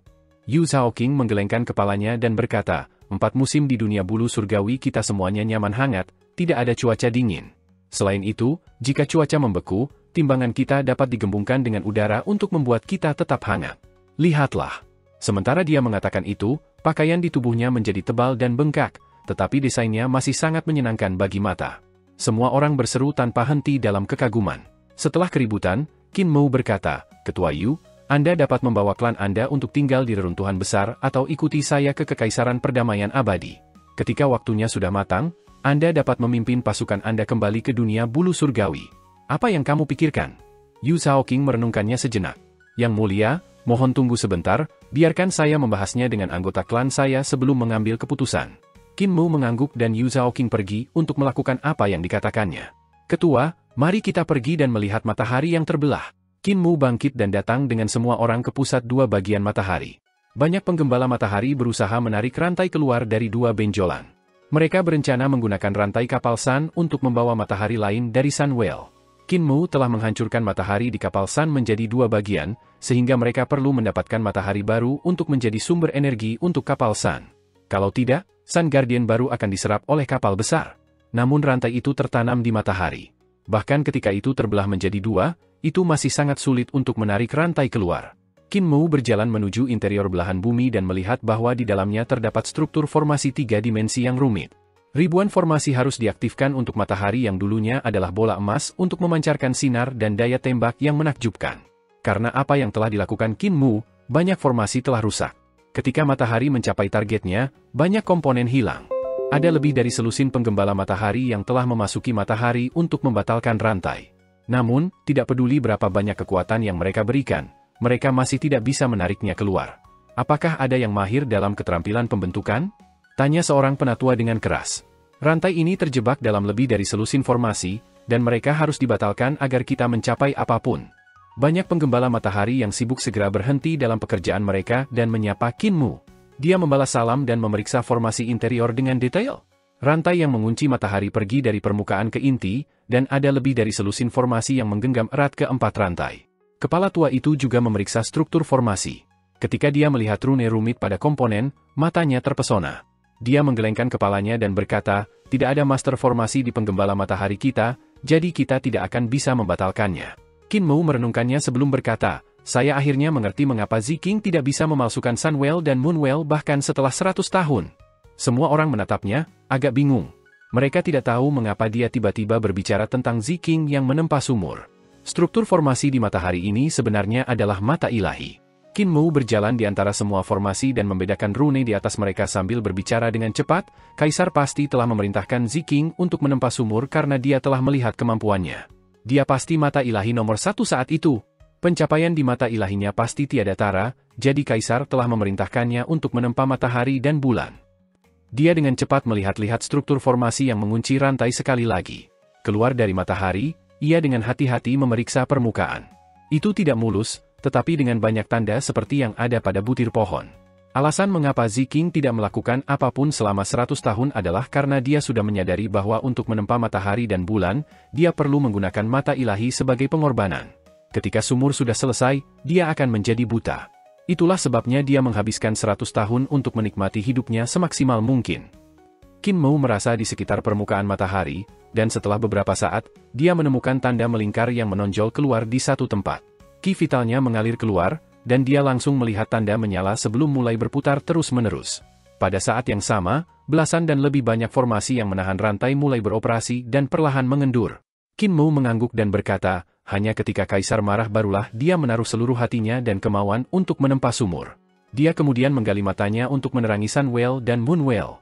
Yu Zhaoqing menggelengkan kepalanya dan berkata, 4 musim di dunia bulu surgawi kita semuanya nyaman hangat, tidak ada cuaca dingin. Selain itu, jika cuaca membeku, timbangan kita dapat digembungkan dengan udara untuk membuat kita tetap hangat. Lihatlah. Sementara dia mengatakan itu, pakaian di tubuhnya menjadi tebal dan bengkak, tetapi desainnya masih sangat menyenangkan bagi mata. Semua orang berseru tanpa henti dalam kekaguman. Setelah keributan, Qin Mou berkata, Ketua Yu, Anda dapat membawa klan Anda untuk tinggal di reruntuhan besar atau ikuti saya ke Kekaisaran Perdamaian Abadi. Ketika waktunya sudah matang, Anda dapat memimpin pasukan Anda kembali ke dunia bulu surgawi. Apa yang kamu pikirkan? Yu Zhaoqing merenungkannya sejenak. Yang mulia, mohon tunggu sebentar, biarkan saya membahasnya dengan anggota klan saya sebelum mengambil keputusan. Qin Mou mengangguk dan Yu Zhaoqing pergi untuk melakukan apa yang dikatakannya. Ketua, mari kita pergi dan melihat matahari yang terbelah. Qin Mou bangkit dan datang dengan semua orang ke pusat 2 bagian matahari. Banyak penggembala matahari berusaha menarik rantai keluar dari 2 benjolan. Mereka berencana menggunakan rantai kapal Sun untuk membawa matahari lain dari Sunwell. Qin Mou telah menghancurkan matahari di kapal Sun menjadi 2 bagian, sehingga mereka perlu mendapatkan matahari baru untuk menjadi sumber energi untuk kapal Sun. Kalau tidak, Sun Guardian baru akan diserap oleh kapal besar. Namun rantai itu tertanam di matahari. Bahkan ketika itu terbelah menjadi 2, itu masih sangat sulit untuk menarik rantai keluar. Qin Mou berjalan menuju interior belahan bumi dan melihat bahwa di dalamnya terdapat struktur formasi 3 dimensi yang rumit. Ribuan formasi harus diaktifkan untuk matahari yang dulunya adalah bola emas untuk memancarkan sinar dan daya tembak yang menakjubkan. Karena apa yang telah dilakukan Qin Mou, banyak formasi telah rusak. Ketika matahari mencapai targetnya, banyak komponen hilang. Ada lebih dari selusin penggembala matahari yang telah memasuki matahari untuk membatalkan rantai. Namun, tidak peduli berapa banyak kekuatan yang mereka berikan, mereka masih tidak bisa menariknya keluar. Apakah ada yang mahir dalam keterampilan pembentukan? Tanya seorang penatua dengan keras. Rantai ini terjebak dalam lebih dari selusin formasi, dan mereka harus dibatalkan agar kita mencapai apapun. Banyak penggembala matahari yang sibuk segera berhenti dalam pekerjaan mereka dan menyapa Qin Mou. Dia membalas salam dan memeriksa formasi interior dengan detail. Rantai yang mengunci matahari pergi dari permukaan ke inti, dan ada lebih dari selusin formasi yang menggenggam erat ke 4 rantai. Kepala tua itu juga memeriksa struktur formasi. Ketika dia melihat rune rumit pada komponen, matanya terpesona. Dia menggelengkan kepalanya dan berkata, tidak ada master formasi di penggembala matahari kita, jadi kita tidak akan bisa membatalkannya. Qin Mou merenungkannya sebelum berkata, saya akhirnya mengerti mengapa Ziking tidak bisa memalsukan Sunwell dan Moonwell bahkan setelah 100 tahun. Semua orang menatapnya, agak bingung. Mereka tidak tahu mengapa dia tiba-tiba berbicara tentang Ziking yang menempa sumur. Struktur formasi di matahari ini sebenarnya adalah mata ilahi. Qin Mou berjalan di antara semua formasi dan membedakan rune di atas mereka sambil berbicara dengan cepat, Kaisar pasti telah memerintahkan Ziking untuk menempa sumur karena dia telah melihat kemampuannya. Dia pasti mata ilahi nomor 1 saat itu. Pencapaian di mata ilahinya pasti tiada tara, jadi Kaisar telah memerintahkannya untuk menempa matahari dan bulan. Dia dengan cepat melihat-lihat struktur formasi yang mengunci rantai sekali lagi. Keluar dari matahari, ia dengan hati-hati memeriksa permukaan. Itu tidak mulus, tetapi dengan banyak tanda seperti yang ada pada butir pohon. Alasan mengapa Ziking tidak melakukan apapun selama 100 tahun adalah karena dia sudah menyadari bahwa untuk menempa matahari dan bulan, dia perlu menggunakan mata ilahi sebagai pengorbanan. Ketika sumur sudah selesai, dia akan menjadi buta. Itulah sebabnya dia menghabiskan 100 tahun untuk menikmati hidupnya semaksimal mungkin. Qin Mou merasa di sekitar permukaan matahari, dan setelah beberapa saat, dia menemukan tanda melingkar yang menonjol keluar di satu tempat. Ki vitalnya mengalir keluar, dan dia langsung melihat tanda menyala sebelum mulai berputar terus-menerus. Pada saat yang sama, belasan dan lebih banyak formasi yang menahan rantai mulai beroperasi dan perlahan mengendur. Qin Mou mengangguk dan berkata, hanya ketika Kaisar marah barulah dia menaruh seluruh hatinya dan kemauan untuk menempa sumur. Dia kemudian menggali matanya untuk menerangi Sun Whale dan Moon Whale.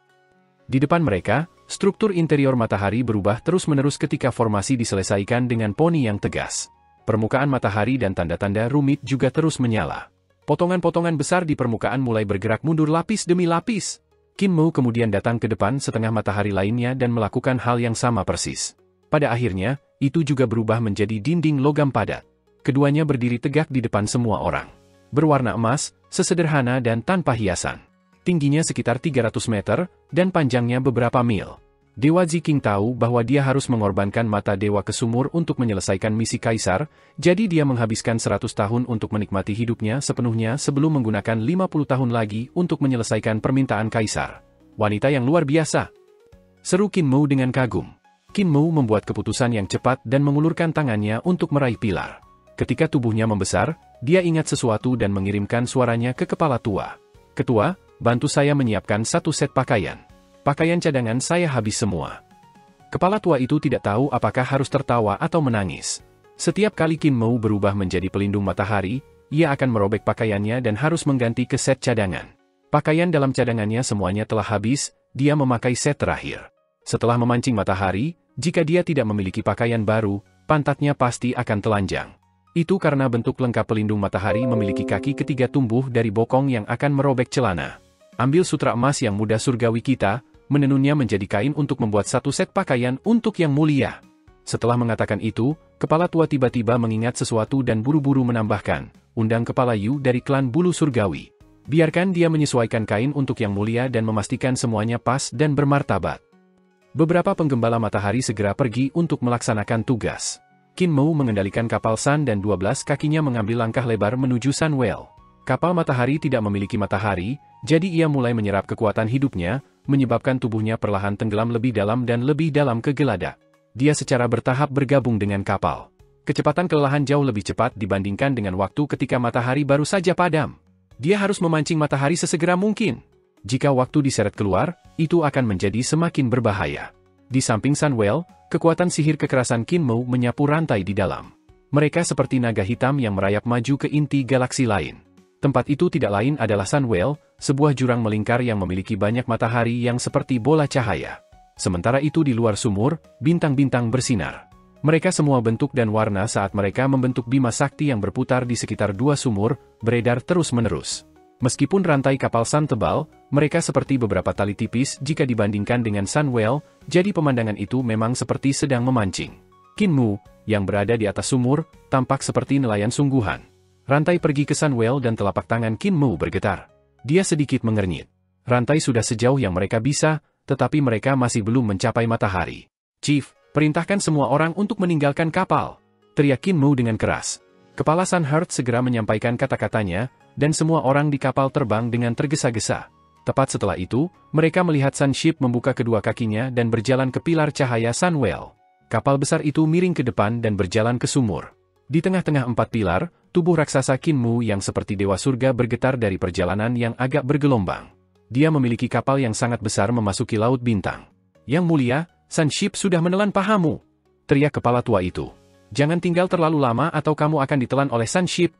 Di depan mereka, struktur interior matahari berubah terus-menerus ketika formasi diselesaikan dengan poni yang tegas. Permukaan matahari dan tanda-tanda rumit juga terus menyala. Potongan-potongan besar di permukaan mulai bergerak mundur lapis demi lapis. Qin Mu kemudian datang ke depan setengah matahari lainnya dan melakukan hal yang sama persis. Pada akhirnya, itu juga berubah menjadi dinding logam padat. Keduanya berdiri tegak di depan semua orang. Berwarna emas, sesederhana dan tanpa hiasan. Tingginya sekitar 300 meter, dan panjangnya beberapa mil. Dewa Ziking tahu bahwa dia harus mengorbankan mata dewa ke sumur untuk menyelesaikan misi kaisar, jadi dia menghabiskan 100 tahun untuk menikmati hidupnya sepenuhnya sebelum menggunakan 50 tahun lagi untuk menyelesaikan permintaan kaisar. Wanita yang luar biasa. Seru Qin Mu dengan kagum. Qin Mu membuat keputusan yang cepat dan mengulurkan tangannya untuk meraih pilar. Ketika tubuhnya membesar, dia ingat sesuatu dan mengirimkan suaranya ke kepala tua. Ketua, bantu saya menyiapkan satu set pakaian. Pakaian cadangan saya habis semua. Kepala tua itu tidak tahu apakah harus tertawa atau menangis. Setiap kali Qin Mu berubah menjadi pelindung matahari, ia akan merobek pakaiannya dan harus mengganti ke set cadangan. Pakaian dalam cadangannya semuanya telah habis, dia memakai set terakhir. Setelah memancing matahari, jika dia tidak memiliki pakaian baru, pantatnya pasti akan telanjang. Itu karena bentuk lengkap pelindung matahari memiliki kaki ketiga tumbuh dari bokong yang akan merobek celana. Ambil sutra emas yang muda surgawi kita, menenunnya menjadi kain untuk membuat satu set pakaian untuk yang mulia. Setelah mengatakan itu, kepala tua tiba-tiba mengingat sesuatu dan buru-buru menambahkan, undang kepala Yu dari klan bulu surgawi. Biarkan dia menyesuaikan kain untuk yang mulia dan memastikan semuanya pas dan bermartabat. Beberapa penggembala matahari segera pergi untuk melaksanakan tugas. Qin Mu mengendalikan kapal Sun dan 12 kakinya mengambil langkah lebar menuju Sun Whale. Kapal matahari tidak memiliki matahari, jadi ia mulai menyerap kekuatan hidupnya, menyebabkan tubuhnya perlahan tenggelam lebih dalam dan lebih dalam ke geladak. Dia secara bertahap bergabung dengan kapal. Kecepatan kelelahan jauh lebih cepat dibandingkan dengan waktu ketika matahari baru saja padam. Dia harus memancing matahari sesegera mungkin. Jika waktu diseret keluar, itu akan menjadi semakin berbahaya. Di samping Sun Whale, kekuatan sihir kekerasan Qin Mu menyapu rantai di dalam. Mereka seperti naga hitam yang merayap maju ke inti galaksi lain. Tempat itu tidak lain adalah Sun Whale, sebuah jurang melingkar yang memiliki banyak matahari yang seperti bola cahaya. Sementara itu di luar sumur, bintang-bintang bersinar. Mereka semua bentuk dan warna saat mereka membentuk bima sakti yang berputar di sekitar dua sumur, beredar terus-menerus. Meskipun rantai kapal Sun tebal, mereka seperti beberapa tali tipis jika dibandingkan dengan Sun Whale, jadi pemandangan itu memang seperti sedang memancing. Qin Mu, yang berada di atas sumur, tampak seperti nelayan sungguhan. Rantai pergi ke Sun Whale dan telapak tangan Qin Mu bergetar. Dia sedikit mengernyit. Rantai sudah sejauh yang mereka bisa, tetapi mereka masih belum mencapai matahari. Chief, perintahkan semua orang untuk meninggalkan kapal. Teriak Qin Mu dengan keras. Kepala Sun Heart segera menyampaikan kata-katanya, dan semua orang di kapal terbang dengan tergesa-gesa. Tepat setelah itu, mereka melihat Sun Ship membuka kedua kakinya dan berjalan ke pilar cahaya Sun Whale. Kapal besar itu miring ke depan dan berjalan ke sumur. Di tengah-tengah empat pilar, tubuh raksasa Qin Mu yang seperti dewa surga bergetar dari perjalanan yang agak bergelombang. Dia memiliki kapal yang sangat besar memasuki laut bintang. Yang mulia, Sun Ship sudah menelan pahamu. Teriak kepala tua itu. Jangan tinggal terlalu lama atau kamu akan ditelan oleh Sun Ship.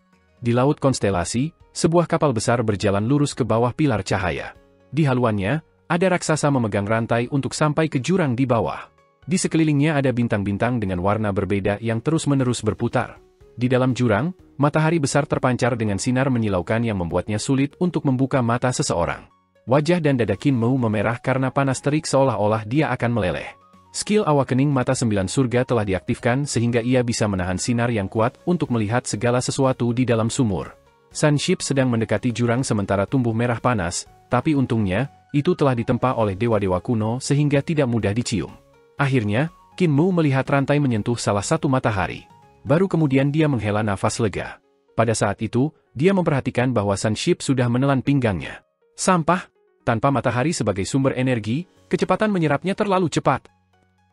Di laut konstelasi, sebuah kapal besar berjalan lurus ke bawah pilar cahaya. Di haluannya, ada raksasa memegang rantai untuk sampai ke jurang di bawah. Di sekelilingnya ada bintang-bintang dengan warna berbeda yang terus-menerus berputar. Di dalam jurang, matahari besar terpancar dengan sinar menyilaukan yang membuatnya sulit untuk membuka mata seseorang. Wajah dan dada Qin Mu memerah karena panas terik seolah-olah dia akan meleleh. Skill awakening mata 9 surga telah diaktifkan sehingga ia bisa menahan sinar yang kuat untuk melihat segala sesuatu di dalam sumur. Sun Ship sedang mendekati jurang sementara tumbuh merah panas, tapi untungnya, itu telah ditempa oleh dewa-dewa kuno sehingga tidak mudah dicium. Akhirnya, Qin Mu melihat rantai menyentuh salah satu matahari. Baru kemudian dia menghela nafas lega. Pada saat itu, dia memperhatikan bahwa Sun Ship sudah menelan pinggangnya. Sampah, tanpa matahari sebagai sumber energi, kecepatan menyerapnya terlalu cepat.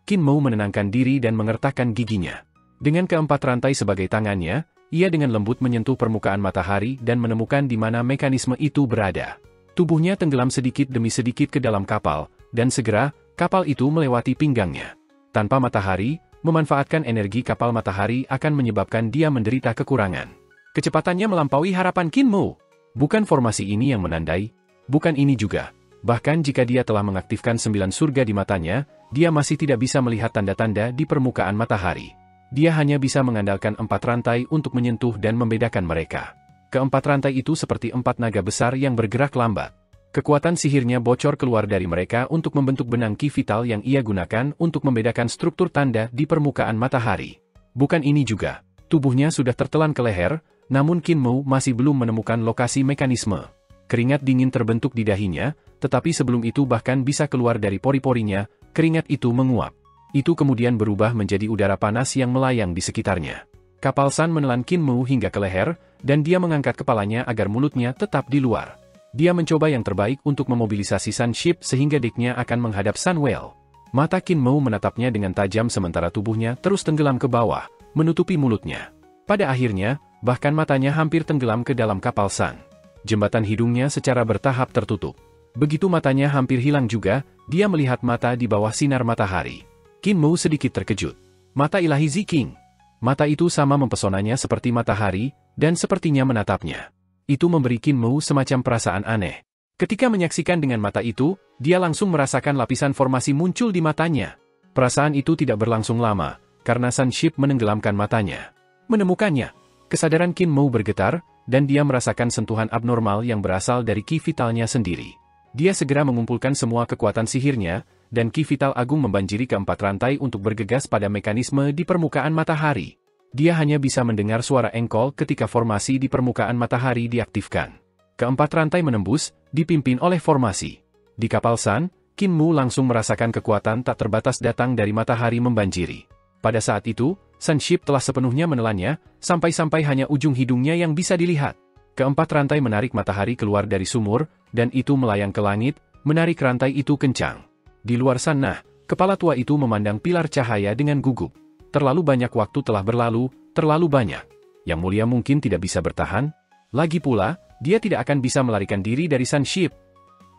Qin Mu menenangkan diri dan mengertakkan giginya. Dengan keempat rantai sebagai tangannya, ia dengan lembut menyentuh permukaan matahari dan menemukan di mana mekanisme itu berada. Tubuhnya tenggelam sedikit demi sedikit ke dalam kapal, dan segera, kapal itu melewati pinggangnya. Tanpa matahari, memanfaatkan energi kapal matahari akan menyebabkan dia menderita kekurangan. Kecepatannya melampaui harapan Qin Mu. Bukan formasi ini yang menandai, bukan ini juga. Bahkan jika dia telah mengaktifkan 9 surga di matanya, dia masih tidak bisa melihat tanda-tanda di permukaan matahari. Dia hanya bisa mengandalkan 4 rantai untuk menyentuh dan membedakan mereka. Keempat rantai itu seperti 4 naga besar yang bergerak lambat. Kekuatan sihirnya bocor keluar dari mereka untuk membentuk benang ki vital yang ia gunakan untuk membedakan struktur tanda di permukaan matahari. Bukan ini juga. Tubuhnya sudah tertelan ke leher, namun Qin Mu masih belum menemukan lokasi mekanisme. Keringat dingin terbentuk di dahinya, tetapi sebelum itu bahkan bisa keluar dari pori-porinya, keringat itu menguap. Itu kemudian berubah menjadi udara panas yang melayang di sekitarnya. Kapal Sun menelan Qin Mu hingga ke leher, dan dia mengangkat kepalanya agar mulutnya tetap di luar. Dia mencoba yang terbaik untuk memobilisasi Sun Ship sehingga deknya akan menghadap Sun Whale. Mata Qin Mu menatapnya dengan tajam sementara tubuhnya terus tenggelam ke bawah, menutupi mulutnya. Pada akhirnya, bahkan matanya hampir tenggelam ke dalam kapal Sun. Jembatan hidungnya secara bertahap tertutup. Begitu matanya hampir hilang juga, dia melihat mata di bawah sinar matahari. Qin Mu sedikit terkejut. Mata ilahi Ziking. Mata itu sama mempesonanya seperti matahari, dan sepertinya menatapnya. Itu memberi Qin Mu semacam perasaan aneh. Ketika menyaksikan dengan mata itu, dia langsung merasakan lapisan formasi muncul di matanya. Perasaan itu tidak berlangsung lama, karena Sun Ship menenggelamkan matanya. Menemukannya, kesadaran Qin Mu bergetar, dan dia merasakan sentuhan abnormal yang berasal dari ki vitalnya sendiri. Dia segera mengumpulkan semua kekuatan sihirnya, dan ki vital agung membanjiri keempat rantai untuk bergegas pada mekanisme di permukaan matahari. Dia hanya bisa mendengar suara engkol ketika formasi di permukaan matahari diaktifkan. Keempat rantai menembus, dipimpin oleh formasi. Di kapal Sun, Qin Mu langsung merasakan kekuatan tak terbatas datang dari matahari membanjiri. Pada saat itu, Sun Ship telah sepenuhnya menelannya, sampai-sampai hanya ujung hidungnya yang bisa dilihat. Keempat rantai menarik matahari keluar dari sumur, dan itu melayang ke langit, menarik rantai itu kencang. Di luar sana, kepala tua itu memandang pilar cahaya dengan gugup. Terlalu banyak waktu telah berlalu, terlalu banyak. Yang mulia mungkin tidak bisa bertahan. Lagi pula, dia tidak akan bisa melarikan diri dari Sun Ship.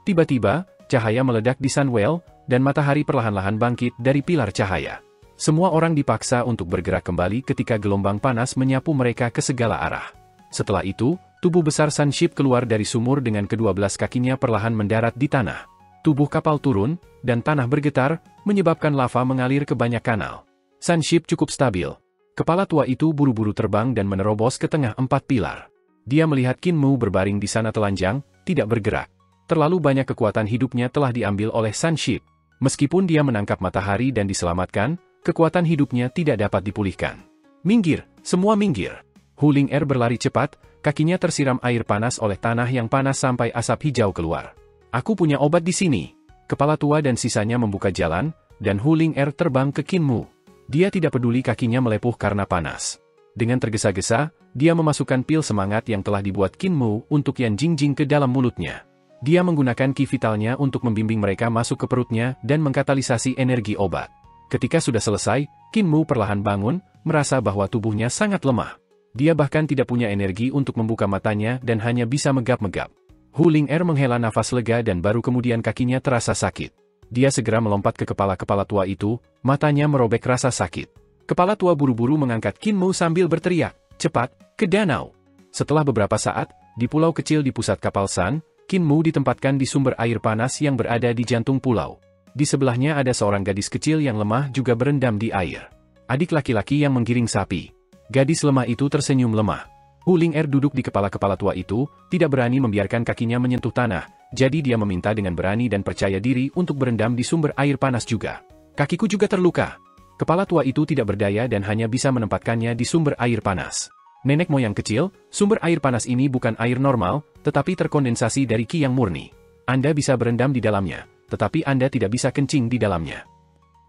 Tiba-tiba, cahaya meledak di Sun Whale, dan matahari perlahan-lahan bangkit dari pilar cahaya. Semua orang dipaksa untuk bergerak kembali ketika gelombang panas menyapu mereka ke segala arah. Setelah itu, tubuh besar Sun Ship keluar dari sumur dengan ke-12 kakinya perlahan mendarat di tanah. Tubuh kapal turun, dan tanah bergetar, menyebabkan lava mengalir ke banyak kanal. Sun Ship cukup stabil. Kepala tua itu buru-buru terbang dan menerobos ke tengah 4 pilar. Dia melihat Qin Mu berbaring di sana telanjang, tidak bergerak. Terlalu banyak kekuatan hidupnya telah diambil oleh Sun Ship. Meskipun dia menangkap matahari dan diselamatkan, kekuatan hidupnya tidak dapat dipulihkan. Minggir, semua minggir. Hu Ling-er berlari cepat, kakinya tersiram air panas oleh tanah yang panas sampai asap hijau keluar. Aku punya obat di sini. Kepala tua dan sisanya membuka jalan, dan Hu Ling-er terbang ke Qin Mu. Dia tidak peduli kakinya melepuh karena panas. Dengan tergesa-gesa, dia memasukkan pil semangat yang telah dibuat Qin Mu untuk Yan Jingjing ke dalam mulutnya. Dia menggunakan ki vitalnya untuk membimbing mereka masuk ke perutnya dan mengkatalisasi energi obat. Ketika sudah selesai, Qin Mu perlahan bangun, merasa bahwa tubuhnya sangat lemah. Dia bahkan tidak punya energi untuk membuka matanya dan hanya bisa megap-megap. Hu Ling-er menghela nafas lega dan baru kemudian kakinya terasa sakit. Dia segera melompat ke kepala tua itu, matanya merobek rasa sakit. Kepala tua buru-buru mengangkat Qin Mu sambil berteriak, "Cepat, ke danau!" Setelah beberapa saat, di pulau kecil di pusat kapal Sun, Qin Mu ditempatkan di sumber air panas yang berada di jantung pulau. Di sebelahnya ada seorang gadis kecil yang lemah juga berendam di air. Adik laki-laki yang menggiring sapi. Gadis lemah itu tersenyum lemah. Hu Ling-er duduk di kepala tua itu, tidak berani membiarkan kakinya menyentuh tanah, jadi dia meminta dengan berani dan percaya diri untuk berendam di sumber air panas juga. Kakiku juga terluka. Kepala tua itu tidak berdaya dan hanya bisa menempatkannya di sumber air panas. Nenek moyang kecil, sumber air panas ini bukan air normal, tetapi terkondensasi dari ki yang murni. Anda bisa berendam di dalamnya, tetapi Anda tidak bisa kencing di dalamnya.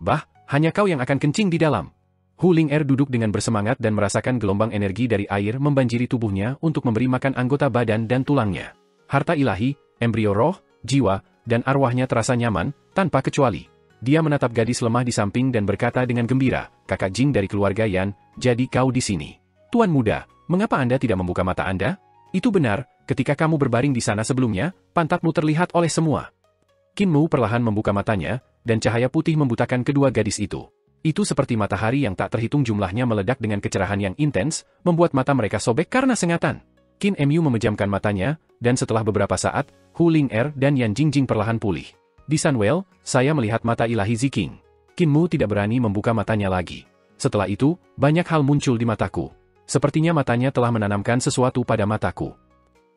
Bah, hanya kau yang akan kencing di dalam. Hu Ling-er duduk dengan bersemangat dan merasakan gelombang energi dari air membanjiri tubuhnya untuk memberi makan anggota badan dan tulangnya. Harta ilahi, embrio roh, jiwa, dan arwahnya terasa nyaman, tanpa kecuali. Dia menatap gadis lemah di samping dan berkata dengan gembira, "Kakak Jing dari keluarga Yan, jadi kau di sini." "Tuan muda, mengapa Anda tidak membuka mata Anda?" "Itu benar, ketika kamu berbaring di sana sebelumnya, pantatmu terlihat oleh semua." Qin Mu perlahan membuka matanya, dan cahaya putih membutakan kedua gadis itu. Itu seperti matahari yang tak terhitung jumlahnya meledak dengan kecerahan yang intens, membuat mata mereka sobek karena sengatan. Qin Mu memejamkan matanya, dan setelah beberapa saat, Hu Ling'er dan Yan Jingjing perlahan pulih. Di Sunwell, saya melihat mata ilahi Ziking. Qin Mu tidak berani membuka matanya lagi. Setelah itu, banyak hal muncul di mataku. Sepertinya matanya telah menanamkan sesuatu pada mataku.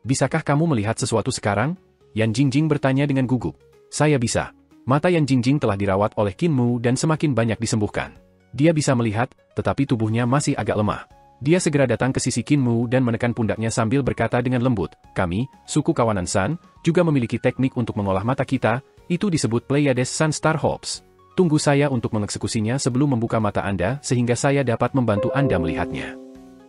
Bisakah kamu melihat sesuatu sekarang? Yan Jingjing bertanya dengan gugup. Saya bisa. Mata Yan Jingjing telah dirawat oleh Qin Mu dan semakin banyak disembuhkan. Dia bisa melihat, tetapi tubuhnya masih agak lemah. Dia segera datang ke sisi Qin Mu dan menekan pundaknya sambil berkata dengan lembut, kami, suku kawanan Sun, juga memiliki teknik untuk mengolah mata kita, itu disebut Pleiades Sunstar Hops. Tunggu saya untuk mengeksekusinya sebelum membuka mata Anda sehingga saya dapat membantu Anda melihatnya.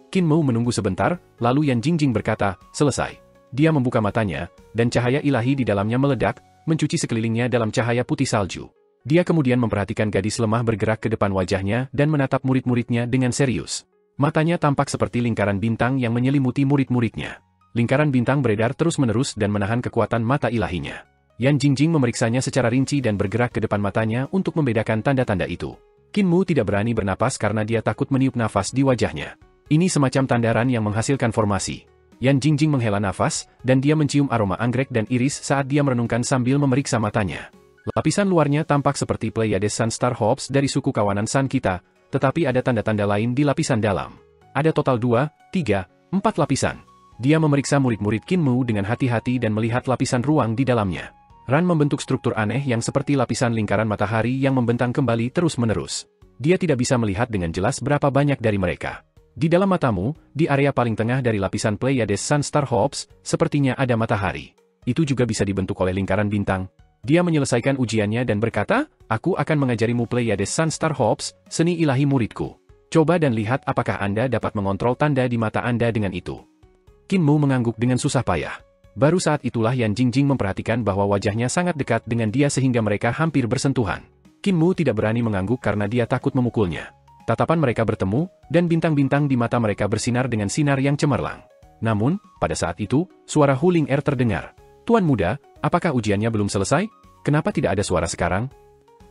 Qin Mu menunggu sebentar, lalu Yan Jingjing berkata, selesai. Dia membuka matanya, dan cahaya ilahi di dalamnya meledak, mencuci sekelilingnya dalam cahaya putih salju. Dia kemudian memperhatikan gadis lemah bergerak ke depan wajahnya dan menatap murid-muridnya dengan serius. Matanya tampak seperti lingkaran bintang yang menyelimuti murid-muridnya. Lingkaran bintang beredar terus-menerus dan menahan kekuatan mata ilahinya. Yan Jingjing memeriksanya secara rinci dan bergerak ke depan matanya untuk membedakan tanda-tanda itu. Qin Mu tidak berani bernapas karena dia takut meniup nafas di wajahnya. Ini semacam tandaran yang menghasilkan formasi. Yan Jingjing menghela nafas, dan dia mencium aroma anggrek dan iris saat dia merenungkan sambil memeriksa matanya. Lapisan luarnya tampak seperti Pleiades Sunstar Hops dari suku kawanan Sun kita, tetapi ada tanda-tanda lain di lapisan dalam. Ada total 2, 3, 4 lapisan. Dia memeriksa murid-murid Qin Mu dengan hati-hati dan melihat lapisan ruang di dalamnya. Ran membentuk struktur aneh yang seperti lapisan lingkaran matahari yang membentang kembali terus-menerus. Dia tidak bisa melihat dengan jelas berapa banyak dari mereka. Di dalam matamu, di area paling tengah dari lapisan Pleiades Sunstar Hops, sepertinya ada matahari. Itu juga bisa dibentuk oleh lingkaran bintang. Dia menyelesaikan ujiannya dan berkata, aku akan mengajarimu Pleiades Sunstar Hops, seni ilahi muridku. Coba dan lihat apakah Anda dapat mengontrol tanda di mata Anda dengan itu. Qin Mu mengangguk dengan susah payah. Baru saat itulah Yan Jingjing memperhatikan bahwa wajahnya sangat dekat dengan dia sehingga mereka hampir bersentuhan. Qin Mu tidak berani mengangguk karena dia takut memukulnya. Tatapan mereka bertemu, dan bintang-bintang di mata mereka bersinar dengan sinar yang cemerlang. Namun, pada saat itu, suara Hu Ling'er terdengar. Tuan muda, apakah ujiannya belum selesai? Kenapa tidak ada suara sekarang?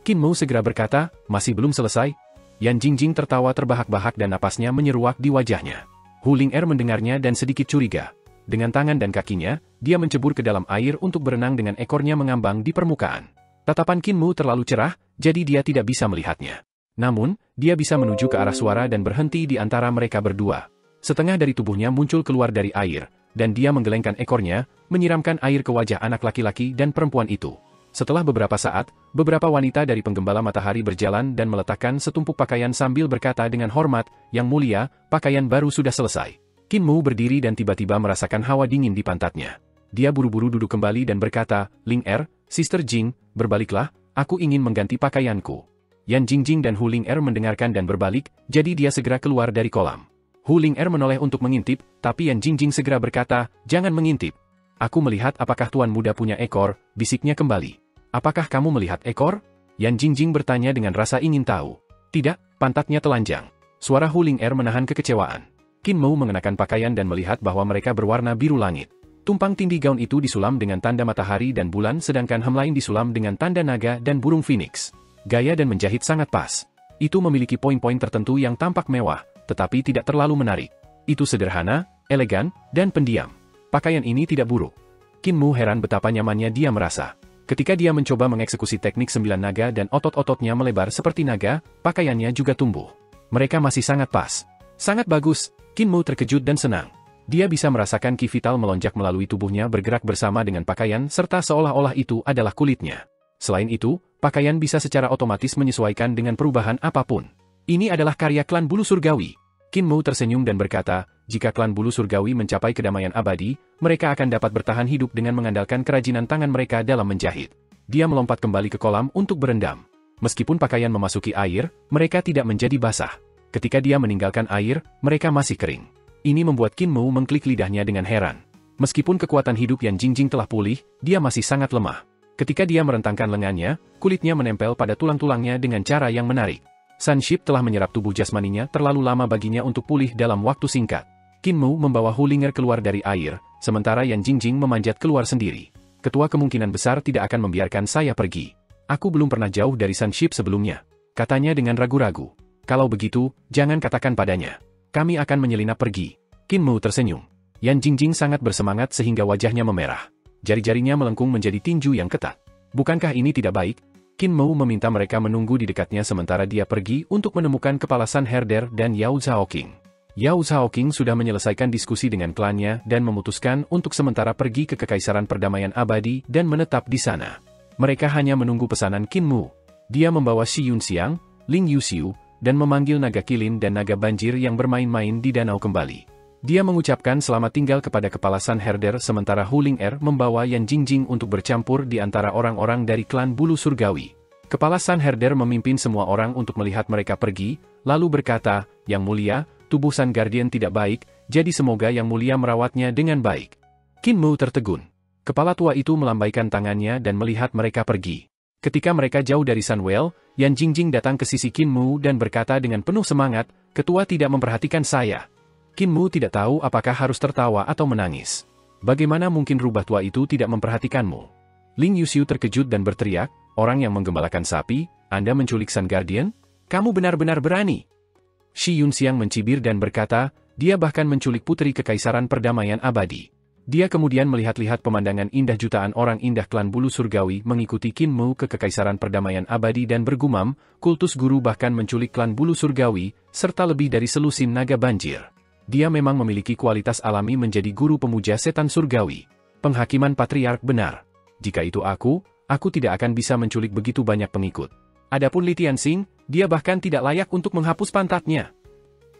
Qin Mu segera berkata, masih belum selesai. Yan Jingjing tertawa terbahak-bahak dan napasnya menyeruak di wajahnya. Hu Ling'er mendengarnya dan sedikit curiga. Dengan tangan dan kakinya, dia mencebur ke dalam air untuk berenang dengan ekornya mengambang di permukaan. Tatapan Qin Mu terlalu cerah, jadi dia tidak bisa melihatnya. Namun, dia bisa menuju ke arah suara dan berhenti di antara mereka berdua. Setengah dari tubuhnya muncul keluar dari air, dan dia menggelengkan ekornya, menyiramkan air ke wajah anak laki-laki dan perempuan itu. Setelah beberapa saat, beberapa wanita dari penggembala matahari berjalan dan meletakkan setumpuk pakaian sambil berkata dengan hormat, Yang mulia, pakaian baru sudah selesai. Qin Mu berdiri dan tiba-tiba merasakan hawa dingin di pantatnya. Dia buru-buru duduk kembali dan berkata, Ling'er, Sister Jing, berbaliklah, aku ingin mengganti pakaianku. Yan Jingjing dan Hu Ling'er mendengarkan dan berbalik, jadi dia segera keluar dari kolam. Hu Ling'er menoleh untuk mengintip, tapi Yan Jingjing segera berkata, jangan mengintip. Aku melihat apakah tuan muda punya ekor, bisiknya kembali. Apakah kamu melihat ekor? Yan Jingjing bertanya dengan rasa ingin tahu. Tidak, pantatnya telanjang. Suara Hu Ling'er menahan kekecewaan. Qin Mu mengenakan pakaian dan melihat bahwa mereka berwarna biru langit. Tumpang tindih gaun itu disulam dengan tanda matahari dan bulan sedangkan hem lain disulam dengan tanda naga dan burung phoenix. Gaya dan menjahit sangat pas. Itu memiliki poin-poin tertentu yang tampak mewah, tetapi tidak terlalu menarik. Itu sederhana, elegan, dan pendiam. Pakaian ini tidak buruk. Qin Mu heran betapa nyamannya dia merasa. Ketika dia mencoba mengeksekusi teknik 9 naga dan otot-ototnya melebar seperti naga, pakaiannya juga tumbuh. Mereka masih sangat pas. Sangat bagus, Qin Mu terkejut dan senang. Dia bisa merasakan ki vital melonjak melalui tubuhnya bergerak bersama dengan pakaian serta seolah-olah itu adalah kulitnya. Selain itu, pakaian bisa secara otomatis menyesuaikan dengan perubahan apapun. Ini adalah karya klan bulu surgawi. Qin Mu tersenyum dan berkata, jika klan bulu surgawi mencapai kedamaian abadi, mereka akan dapat bertahan hidup dengan mengandalkan kerajinan tangan mereka dalam menjahit. Dia melompat kembali ke kolam untuk berendam. Meskipun pakaian memasuki air, mereka tidak menjadi basah. Ketika dia meninggalkan air, mereka masih kering. Ini membuat Qin Mu mengklik lidahnya dengan heran. Meskipun kekuatan hidup Yan Jingjing telah pulih, dia masih sangat lemah. Ketika dia merentangkan lengannya, kulitnya menempel pada tulang-tulangnya dengan cara yang menarik. Sunship telah menyerap tubuh jasmaninya terlalu lama baginya untuk pulih dalam waktu singkat. Qin Mu membawa Hu Ling'er keluar dari air, sementara Yan Jingjing memanjat keluar sendiri. Ketua kemungkinan besar tidak akan membiarkan saya pergi. Aku belum pernah jauh dari Sunship sebelumnya, katanya dengan ragu-ragu. Kalau begitu, jangan katakan padanya. Kami akan menyelinap pergi. Qin Mu tersenyum. Yan Jingjing sangat bersemangat sehingga wajahnya memerah. Jari-jarinya melengkung menjadi tinju yang ketat. Bukankah ini tidak baik? Qin Mu meminta mereka menunggu di dekatnya sementara dia pergi untuk menemukan kepala Sun Herder dan Yao Zhaoqing. Yao Zhaoqing sudah menyelesaikan diskusi dengan klannya dan memutuskan untuk sementara pergi ke Kekaisaran Perdamaian Abadi dan menetap di sana. Mereka hanya menunggu pesanan Qin Mu. Dia membawa Shi Yunxiang, Ling Yuxiu, dan memanggil naga kilin dan naga banjir yang bermain-main di danau kembali. Dia mengucapkan selamat tinggal kepada kepala Sun Herder sementara Hu Ling membawa Yan Jingjing untuk bercampur di antara orang-orang dari klan Bulu Surgawi. Kepala Sun Herder memimpin semua orang untuk melihat mereka pergi, lalu berkata, "Yang mulia, tubuh Sun Guardian tidak baik, jadi semoga Yang mulia merawatnya dengan baik." Qin Mu tertegun. Kepala tua itu melambaikan tangannya dan melihat mereka pergi. Ketika mereka jauh dari Sunwell, Yan Jingjing datang ke sisi Qin Mu dan berkata dengan penuh semangat, "Ketua tidak memperhatikan saya." Qin Mu tidak tahu apakah harus tertawa atau menangis. Bagaimana mungkin rubah tua itu tidak memperhatikanmu? Ling Yuxiu terkejut dan berteriak, "Orang yang menggembalakan sapi, Anda menculik Sun Guardian? Kamu benar-benar berani." Shi Yunxiang mencibir dan berkata, "Dia bahkan menculik putri Kekaisaran Perdamaian Abadi." Dia kemudian melihat-lihat pemandangan indah jutaan orang indah klan Bulu Surgawi mengikuti Qin Mu ke Kekaisaran Perdamaian Abadi dan bergumam, kultus guru bahkan menculik klan Bulu Surgawi, serta lebih dari selusin naga banjir. Dia memang memiliki kualitas alami menjadi guru pemuja setan surgawi. Penghakiman patriark benar. Jika itu aku tidak akan bisa menculik begitu banyak pengikut. Adapun Li Tianxing, dia bahkan tidak layak untuk menghapus pantatnya.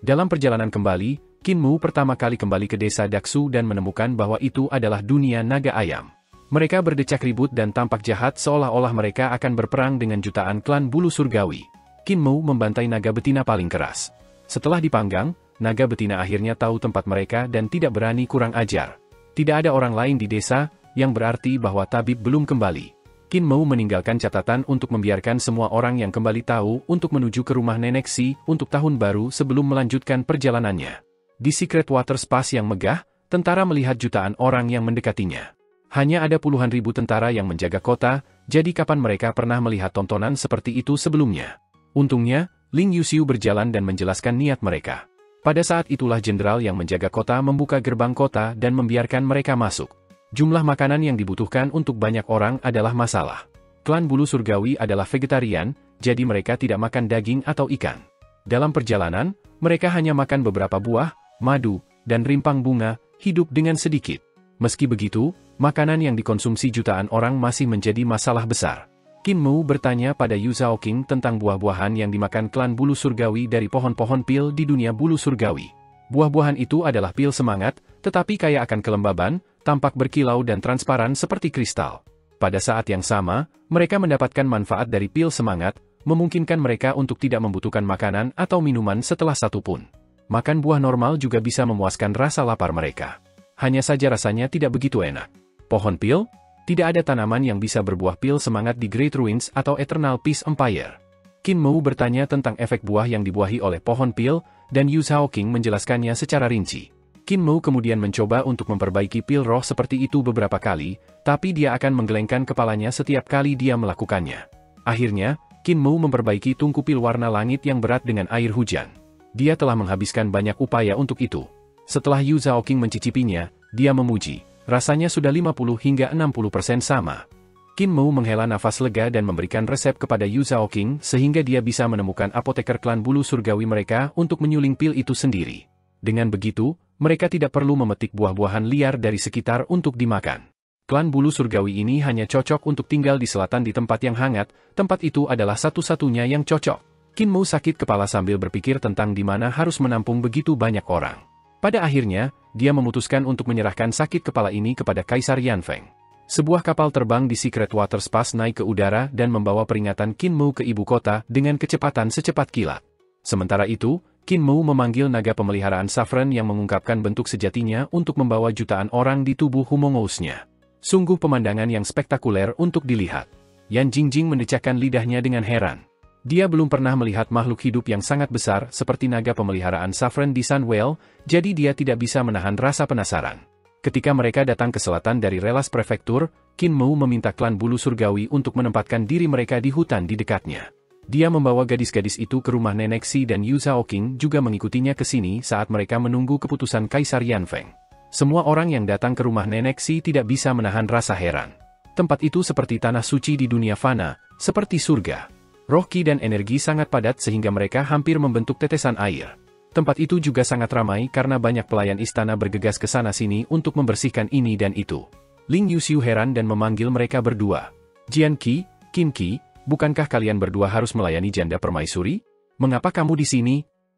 Dalam perjalanan kembali, Qin Mu pertama kali kembali ke desa Daksu dan menemukan bahwa itu adalah dunia naga ayam. Mereka berdecak ribut dan tampak jahat seolah-olah mereka akan berperang dengan jutaan klan Bulu Surgawi. Qin Mu membantai naga betina paling keras. Setelah dipanggang, naga betina akhirnya tahu tempat mereka dan tidak berani kurang ajar. Tidak ada orang lain di desa, yang berarti bahwa tabib belum kembali. Qin Mu meninggalkan catatan untuk membiarkan semua orang yang kembali tahu untuk menuju ke rumah Nenek Si untuk tahun baru sebelum melanjutkan perjalanannya. Di Secret Water Spas yang megah, tentara melihat jutaan orang yang mendekatinya. Hanya ada puluhan ribu tentara yang menjaga kota, jadi kapan mereka pernah melihat tontonan seperti itu sebelumnya? Untungnya, Ling Yuxiu berjalan dan menjelaskan niat mereka. Pada saat itulah jenderal yang menjaga kota membuka gerbang kota dan membiarkan mereka masuk. Jumlah makanan yang dibutuhkan untuk banyak orang adalah masalah. Klan Bulu Surgawi adalah vegetarian, jadi mereka tidak makan daging atau ikan. Dalam perjalanan, mereka hanya makan beberapa buah, madu, dan rimpang bunga, hidup dengan sedikit. Meski begitu, makanan yang dikonsumsi jutaan orang masih menjadi masalah besar. Qin Mu bertanya pada Yu Zhaoqing tentang buah-buahan yang dimakan klan Bulu Surgawi dari pohon-pohon pil di dunia Bulu Surgawi. Buah-buahan itu adalah pil semangat, tetapi kaya akan kelembaban, tampak berkilau dan transparan seperti kristal. Pada saat yang sama, mereka mendapatkan manfaat dari pil semangat, memungkinkan mereka untuk tidak membutuhkan makanan atau minuman setelah satu pun. Makan buah normal juga bisa memuaskan rasa lapar mereka. Hanya saja rasanya tidak begitu enak. Pohon pil? Tidak ada tanaman yang bisa berbuah pil semangat di Great Ruins atau Eternal Peace Empire. Qin Mu bertanya tentang efek buah yang dibuahi oleh pohon pil, dan Yu Zhaoqing menjelaskannya secara rinci. Qin Mu kemudian mencoba untuk memperbaiki pil roh seperti itu beberapa kali, tapi dia akan menggelengkan kepalanya setiap kali dia melakukannya. Akhirnya, Qin Mu memperbaiki tungku pil warna langit yang berat dengan air hujan. Dia telah menghabiskan banyak upaya untuk itu. Setelah Yu Zhaoqing mencicipinya, dia memuji. Rasanya sudah 50 hingga 60% sama. Qin Mu menghela nafas lega dan memberikan resep kepada Yu Zhaoqing sehingga dia bisa menemukan apoteker klan Bulu Surgawi mereka untuk menyuling pil itu sendiri. Dengan begitu, mereka tidak perlu memetik buah-buahan liar dari sekitar untuk dimakan. Klan Bulu Surgawi ini hanya cocok untuk tinggal di selatan di tempat yang hangat, tempat itu adalah satu-satunya yang cocok. Qin Mu sakit kepala sambil berpikir tentang di mana harus menampung begitu banyak orang. Pada akhirnya, dia memutuskan untuk menyerahkan sakit kepala ini kepada Kaisar Yanfeng. Sebuah kapal terbang di Secret Water Spas naik ke udara dan membawa peringatan Qin Mu ke ibu kota dengan kecepatan secepat kilat. Sementara itu, Qin Mu memanggil naga pemeliharaan Saffron yang mengungkapkan bentuk sejatinya untuk membawa jutaan orang di tubuh Humongousnya. Sungguh pemandangan yang spektakuler untuk dilihat. Yan Jingjing mendecakkan lidahnya dengan heran. Dia belum pernah melihat makhluk hidup yang sangat besar seperti naga pemeliharaan Saffron di Sunwell, jadi dia tidak bisa menahan rasa penasaran. Ketika mereka datang ke selatan dari Relas Prefektur, Qin Mu meminta klan Bulu Surgawi untuk menempatkan diri mereka di hutan di dekatnya. Dia membawa gadis-gadis itu ke rumah Nenek Si dan Yu Zhaoqing juga mengikutinya ke sini saat mereka menunggu keputusan Kaisar Yanfeng. Semua orang yang datang ke rumah Nenek Si tidak bisa menahan rasa heran. Tempat itu seperti tanah suci di dunia fana, seperti surga. Roh ki dan energi sangat padat sehingga mereka hampir membentuk tetesan air. Tempat itu juga sangat ramai karena banyak pelayan istana bergegas ke sana-sini untuk membersihkan ini dan itu. Ling Yuxiu heran dan memanggil mereka berdua. Jian Qi, Qin Qi, bukankah kalian berdua harus melayani janda permaisuri? Mengapa kamu di sini?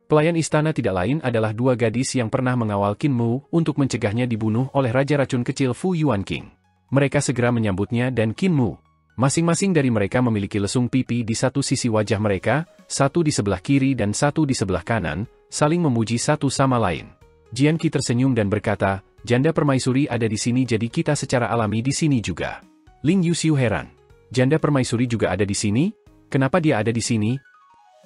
Pelayan istana tidak lain adalah dua gadis yang pernah mengawal Qin Mu untuk mencegahnya dibunuh oleh Raja Racun Kecil Fu Yuan King. Mereka segera menyambutnya dan Qin Mu. Masing-masing dari mereka memiliki lesung pipi di satu sisi wajah mereka, satu di sebelah kiri dan satu di sebelah kanan, saling memuji satu sama lain. Jian Qi tersenyum dan berkata, janda permaisuri ada di sini jadi kita secara alami di sini juga. Ling Yuxiu heran. Janda permaisuri juga ada di sini? Kenapa dia ada di sini?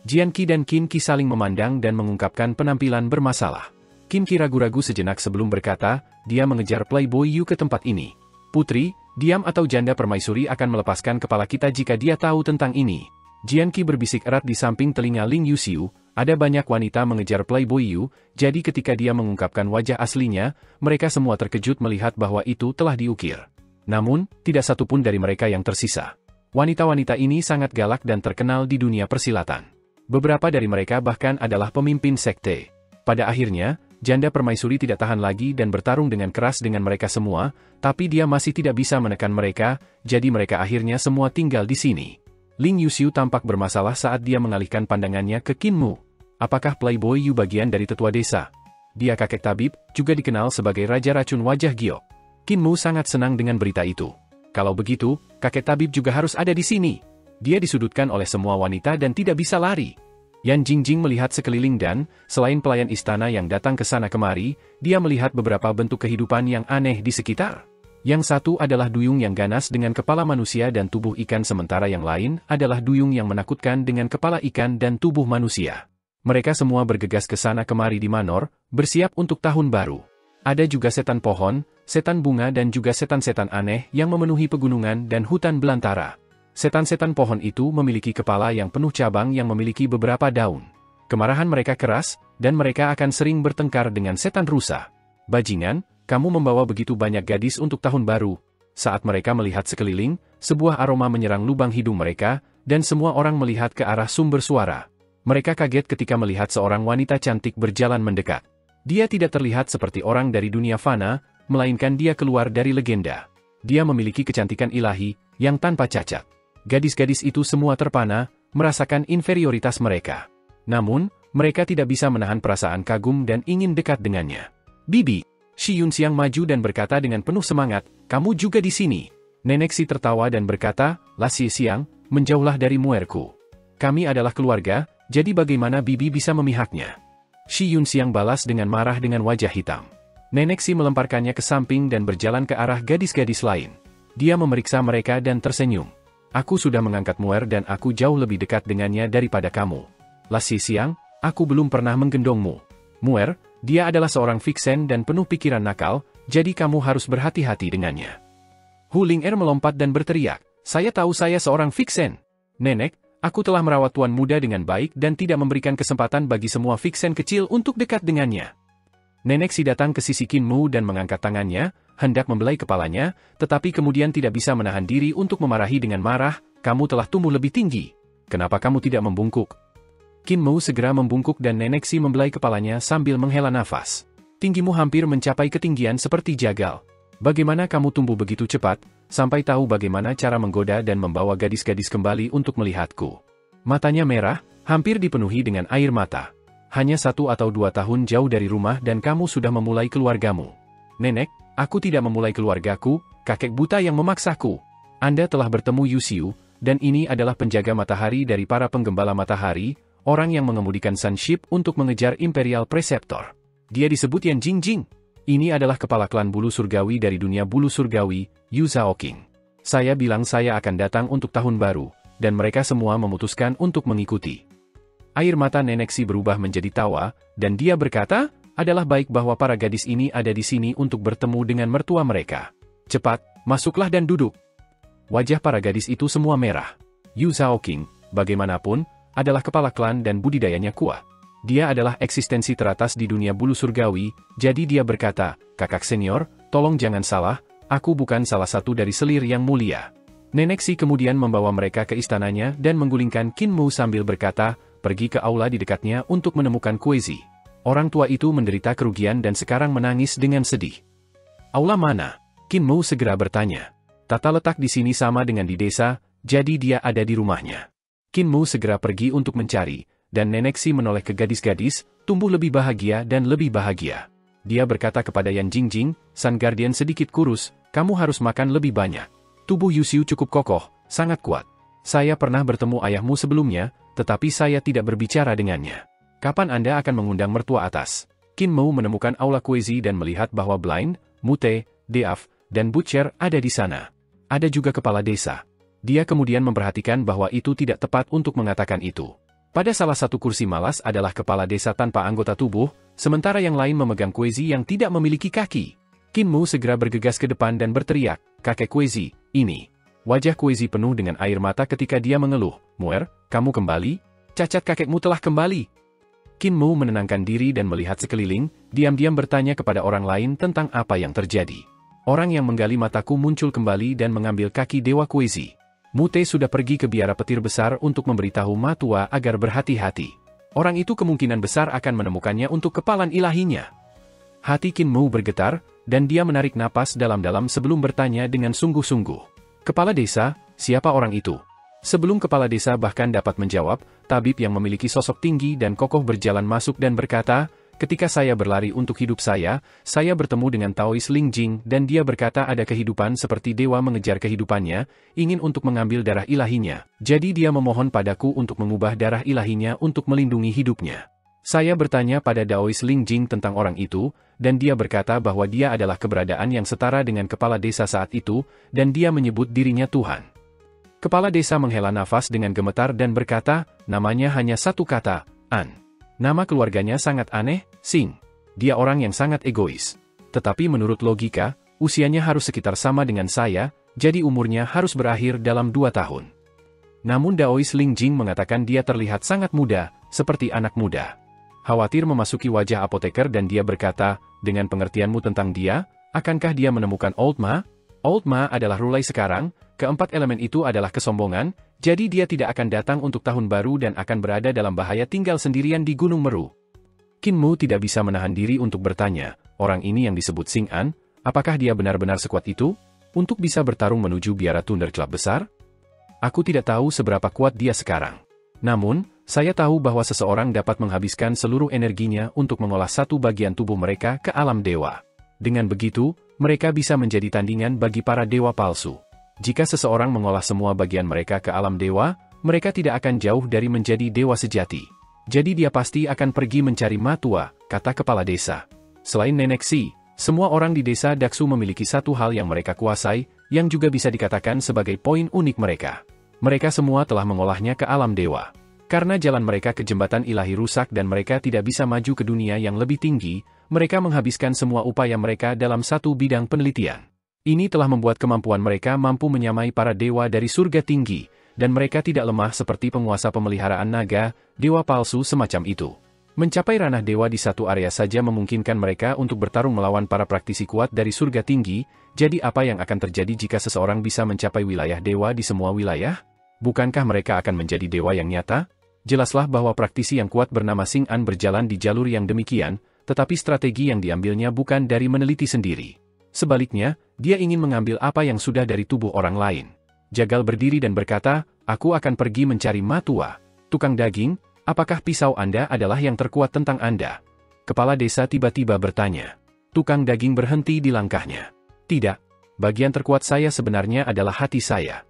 Jian Qi dan Qin Qi saling memandang dan mengungkapkan penampilan bermasalah. Qin Qi ragu-ragu sejenak sebelum berkata, dia mengejar Playboy Yu ke tempat ini. Putri, diam atau janda permaisuri akan melepaskan kepala kita jika dia tahu tentang ini. Jian Qi berbisik erat di samping telinga Ling Yuxiu, ada banyak wanita mengejar Playboy Yu, jadi ketika dia mengungkapkan wajah aslinya, mereka semua terkejut melihat bahwa itu telah diukir. Namun, tidak satupun dari mereka yang tersisa. Wanita-wanita ini sangat galak dan terkenal di dunia persilatan. Beberapa dari mereka bahkan adalah pemimpin sekte. Pada akhirnya, janda permaisuri tidak tahan lagi dan bertarung dengan keras dengan mereka semua, tapi dia masih tidak bisa menekan mereka, jadi mereka akhirnya semua tinggal di sini. Ling Yuxiu tampak bermasalah saat dia mengalihkan pandangannya ke Qin Mu. Apakah Playboy Yu bagian dari tetua desa? Dia kakek tabib, juga dikenal sebagai Raja Racun Wajah Giok. Qin Mu sangat senang dengan berita itu. Kalau begitu, kakek tabib juga harus ada di sini. Dia disudutkan oleh semua wanita dan tidak bisa lari. Yan Jingjing melihat sekeliling dan, selain pelayan istana yang datang ke sana kemari, dia melihat beberapa bentuk kehidupan yang aneh di sekitar. Yang satu adalah duyung yang ganas dengan kepala manusia dan tubuh ikan sementara yang lain adalah duyung yang menakutkan dengan kepala ikan dan tubuh manusia. Mereka semua bergegas ke sana kemari di Manor, bersiap untuk tahun baru. Ada juga setan pohon, setan bunga dan juga setan-setan aneh yang memenuhi pegunungan dan hutan belantara. Setan-setan pohon itu memiliki kepala yang penuh cabang yang memiliki beberapa daun. Kemarahan mereka keras, dan mereka akan sering bertengkar dengan setan rusa. Bajingan, kamu membawa begitu banyak gadis untuk tahun baru. Saat mereka melihat sekeliling, sebuah aroma menyerang lubang hidung mereka, dan semua orang melihat ke arah sumber suara. Mereka kaget ketika melihat seorang wanita cantik berjalan mendekat. Dia tidak terlihat seperti orang dari dunia fana, melainkan dia keluar dari legenda. Dia memiliki kecantikan ilahi, yang tanpa cacat. Gadis-gadis itu semua terpana, merasakan inferioritas mereka. Namun, mereka tidak bisa menahan perasaan kagum dan ingin dekat dengannya. Bibi, Shi Yunxiang maju dan berkata dengan penuh semangat, kamu juga di sini. Nenek Si tertawa dan berkata, La Xiang, menjauhlah dari muerku. Kami adalah keluarga, jadi bagaimana Bibi bisa memihaknya? Shi Yunxiang balas dengan marah dengan wajah hitam. Nenek Si melemparkannya ke samping dan berjalan ke arah gadis-gadis lain. Dia memeriksa mereka dan tersenyum. Aku sudah mengangkat Muer dan aku jauh lebih dekat dengannya daripada kamu. La Xiang, aku belum pernah menggendongmu. Muer, dia adalah seorang Vixen dan penuh pikiran nakal, jadi kamu harus berhati-hati dengannya. Hu Ling melompat dan berteriak, saya tahu saya seorang Vixen. Nenek, aku telah merawat tuan muda dengan baik dan tidak memberikan kesempatan bagi semua Vixen kecil untuk dekat dengannya. Nenek Si datang ke sisi Qin Mu dan mengangkat tangannya, hendak membelai kepalanya, tetapi kemudian tidak bisa menahan diri untuk memarahi dengan marah, kamu telah tumbuh lebih tinggi. Kenapa kamu tidak membungkuk? Qin Mu segera membungkuk dan Nenek Si membelai kepalanya sambil menghela nafas. Tinggimu hampir mencapai ketinggian seperti jagal. Bagaimana kamu tumbuh begitu cepat, sampai tahu bagaimana cara menggoda dan membawa gadis-gadis kembali untuk melihatku? Matanya merah, hampir dipenuhi dengan air mata. Hanya 1 atau 2 tahun jauh dari rumah dan kamu sudah memulai keluargamu. Nenek, aku tidak memulai keluargaku, kakek buta yang memaksaku. Anda telah bertemu Yuxiu, dan ini adalah penjaga matahari dari para penggembala matahari, orang yang mengemudikan Sunship untuk mengejar Imperial Preceptor. Dia disebut Yan Jingjing. Ini adalah kepala klan bulu surgawi dari dunia bulu surgawi, Yu Zhaoqing. Saya bilang saya akan datang untuk tahun baru, dan mereka semua memutuskan untuk mengikuti. Air mata Nenek Si berubah menjadi tawa, dan dia berkata, adalah baik bahwa para gadis ini ada di sini untuk bertemu dengan mertua mereka. Cepat, masuklah dan duduk. Wajah para gadis itu semua merah. Yu Zhaoqing, bagaimanapun, adalah kepala klan dan budidayanya kuat. Dia adalah eksistensi teratas di dunia bulu surgawi, jadi dia berkata, "Kakak senior, tolong jangan salah, aku bukan salah satu dari selir yang mulia." Nenek Si kemudian membawa mereka ke istananya dan menggulingkan Qin Mu sambil berkata, "Pergi ke aula di dekatnya untuk menemukan Kuezi." Orang tua itu menderita kerugian dan sekarang menangis dengan sedih. "Aula mana?" Qin Mu segera bertanya. "Tata letak di sini sama dengan di desa, jadi dia ada di rumahnya." Qin Mu segera pergi untuk mencari, dan Nenek Si menoleh ke gadis-gadis, tumbuh lebih bahagia dan lebih bahagia. Dia berkata kepada Yan Jingjing, "Sun Guardian sedikit kurus, kamu harus makan lebih banyak. Tubuh Yuxiu cukup kokoh, sangat kuat. Saya pernah bertemu ayahmu sebelumnya, tetapi saya tidak berbicara dengannya. Kapan Anda akan mengundang mertua atas?" Qin Mu menemukan aula Kuezi dan melihat bahwa Blind, Mute, Deaf, dan Butcher ada di sana. Ada juga kepala desa. Dia kemudian memperhatikan bahwa itu tidak tepat untuk mengatakan itu. Pada salah satu kursi malas adalah kepala desa tanpa anggota tubuh, sementara yang lain memegang Kuezi yang tidak memiliki kaki. Qin Mu segera bergegas ke depan dan berteriak, "Kakek Kuezi, ini." Wajah Kuezi penuh dengan air mata ketika dia mengeluh, "Muer, kamu kembali? Cacat kakekmu telah kembali." Qin Mu menenangkan diri dan melihat sekeliling, diam-diam bertanya kepada orang lain tentang apa yang terjadi. Orang yang menggali mataku muncul kembali dan mengambil kaki Dewa Kuezi. Mute sudah pergi ke biara petir besar untuk memberitahu Matua agar berhati-hati. Orang itu kemungkinan besar akan menemukannya untuk kepalan ilahinya. Hati Qin Mu bergetar, dan dia menarik napas dalam-dalam sebelum bertanya dengan sungguh-sungguh. "Kepala desa, siapa orang itu?" Sebelum kepala desa bahkan dapat menjawab, tabib yang memiliki sosok tinggi dan kokoh berjalan masuk dan berkata, "Ketika saya berlari untuk hidup saya bertemu dengan Taois Ling Jing dan dia berkata ada kehidupan seperti dewa mengejar kehidupannya, ingin untuk mengambil darah ilahinya. Jadi dia memohon padaku untuk mengubah darah ilahinya untuk melindungi hidupnya. Saya bertanya pada Daois Ling Jing tentang orang itu, dan dia berkata bahwa dia adalah keberadaan yang setara dengan kepala desa saat itu, dan dia menyebut dirinya Tuhan." Kepala desa menghela nafas dengan gemetar dan berkata, "Namanya hanya satu kata, An. Nama keluarganya sangat aneh, Sing. Dia orang yang sangat egois. Tetapi menurut logika, usianya harus sekitar sama dengan saya, jadi umurnya harus berakhir dalam 2 tahun. Namun Daois Ling Jing mengatakan dia terlihat sangat muda, seperti anak muda." Khawatir memasuki wajah apoteker dan dia berkata, "Dengan pengertianmu tentang dia, akankah dia menemukan Old Ma?" Old Ma adalah Rulai sekarang, keempat elemen itu adalah kesombongan, jadi dia tidak akan datang untuk tahun baru dan akan berada dalam bahaya tinggal sendirian di Gunung Meru. Qin Mu tidak bisa menahan diri untuk bertanya, orang ini yang disebut Sing An, apakah dia benar-benar sekuat itu? Untuk bisa bertarung menuju biara Thunder Club besar? Aku tidak tahu seberapa kuat dia sekarang. Namun, saya tahu bahwa seseorang dapat menghabiskan seluruh energinya untuk mengolah satu bagian tubuh mereka ke alam dewa. Dengan begitu, mereka bisa menjadi tandingan bagi para dewa palsu. Jika seseorang mengolah semua bagian mereka ke alam dewa, mereka tidak akan jauh dari menjadi dewa sejati. Jadi dia pasti akan pergi mencari Matua, kata kepala desa. Selain Nenek Si, semua orang di desa Daksu memiliki satu hal yang mereka kuasai, yang juga bisa dikatakan sebagai poin unik mereka. Mereka semua telah mengolahnya ke alam dewa. Karena jalan mereka ke jembatan ilahi rusak dan mereka tidak bisa maju ke dunia yang lebih tinggi, mereka menghabiskan semua upaya mereka dalam satu bidang penelitian. Ini telah membuat kemampuan mereka mampu menyamai para dewa dari surga tinggi, dan mereka tidak lemah seperti penguasa pemeliharaan naga, dewa palsu semacam itu. Mencapai ranah dewa di satu area saja memungkinkan mereka untuk bertarung melawan para praktisi kuat dari surga tinggi, jadi apa yang akan terjadi jika seseorang bisa mencapai wilayah dewa di semua wilayah? Bukankah mereka akan menjadi dewa yang nyata? Jelaslah bahwa praktisi yang kuat bernama Sing An berjalan di jalur yang demikian, tetapi strategi yang diambilnya bukan dari meneliti sendiri. Sebaliknya, dia ingin mengambil apa yang sudah dari tubuh orang lain. Jagal berdiri dan berkata, "Aku akan pergi mencari Matua. Tukang daging, apakah pisau Anda adalah yang terkuat tentang Anda?" Kepala desa tiba-tiba bertanya. Tukang daging berhenti di langkahnya. "Tidak, bagian terkuat saya sebenarnya adalah hati saya."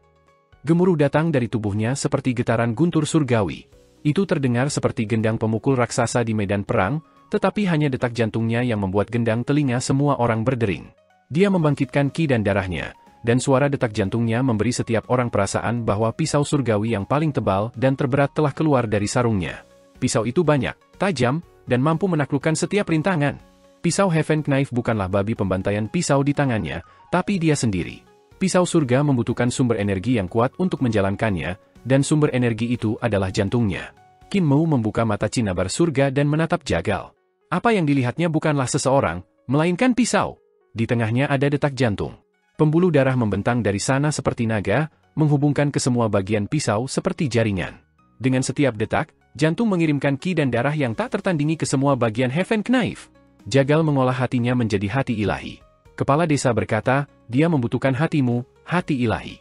Gemuruh datang dari tubuhnya seperti getaran guntur surgawi. Itu terdengar seperti gendang pemukul raksasa di medan perang, tetapi hanya detak jantungnya yang membuat gendang telinga semua orang berdering. Dia membangkitkan ki dan darahnya, dan suara detak jantungnya memberi setiap orang perasaan bahwa pisau surgawi yang paling tebal dan terberat telah keluar dari sarungnya. Pisau itu banyak, tajam, dan mampu menaklukkan setiap rintangan. Pisau Heaven Knife bukanlah babi pembantaian pisau di tangannya, tapi dia sendiri. Pisau surga membutuhkan sumber energi yang kuat untuk menjalankannya, dan sumber energi itu adalah jantungnya. Qin Mu membuka mata cinabar surga dan menatap Jagal. Apa yang dilihatnya bukanlah seseorang, melainkan pisau. Di tengahnya ada detak jantung. Pembuluh darah membentang dari sana seperti naga, menghubungkan ke semua bagian pisau seperti jaringan. Dengan setiap detak, jantung mengirimkan ki dan darah yang tak tertandingi ke semua bagian Heaven Knife. Jagal mengolah hatinya menjadi hati ilahi. Kepala desa berkata, dia membutuhkan hatimu, hati ilahi.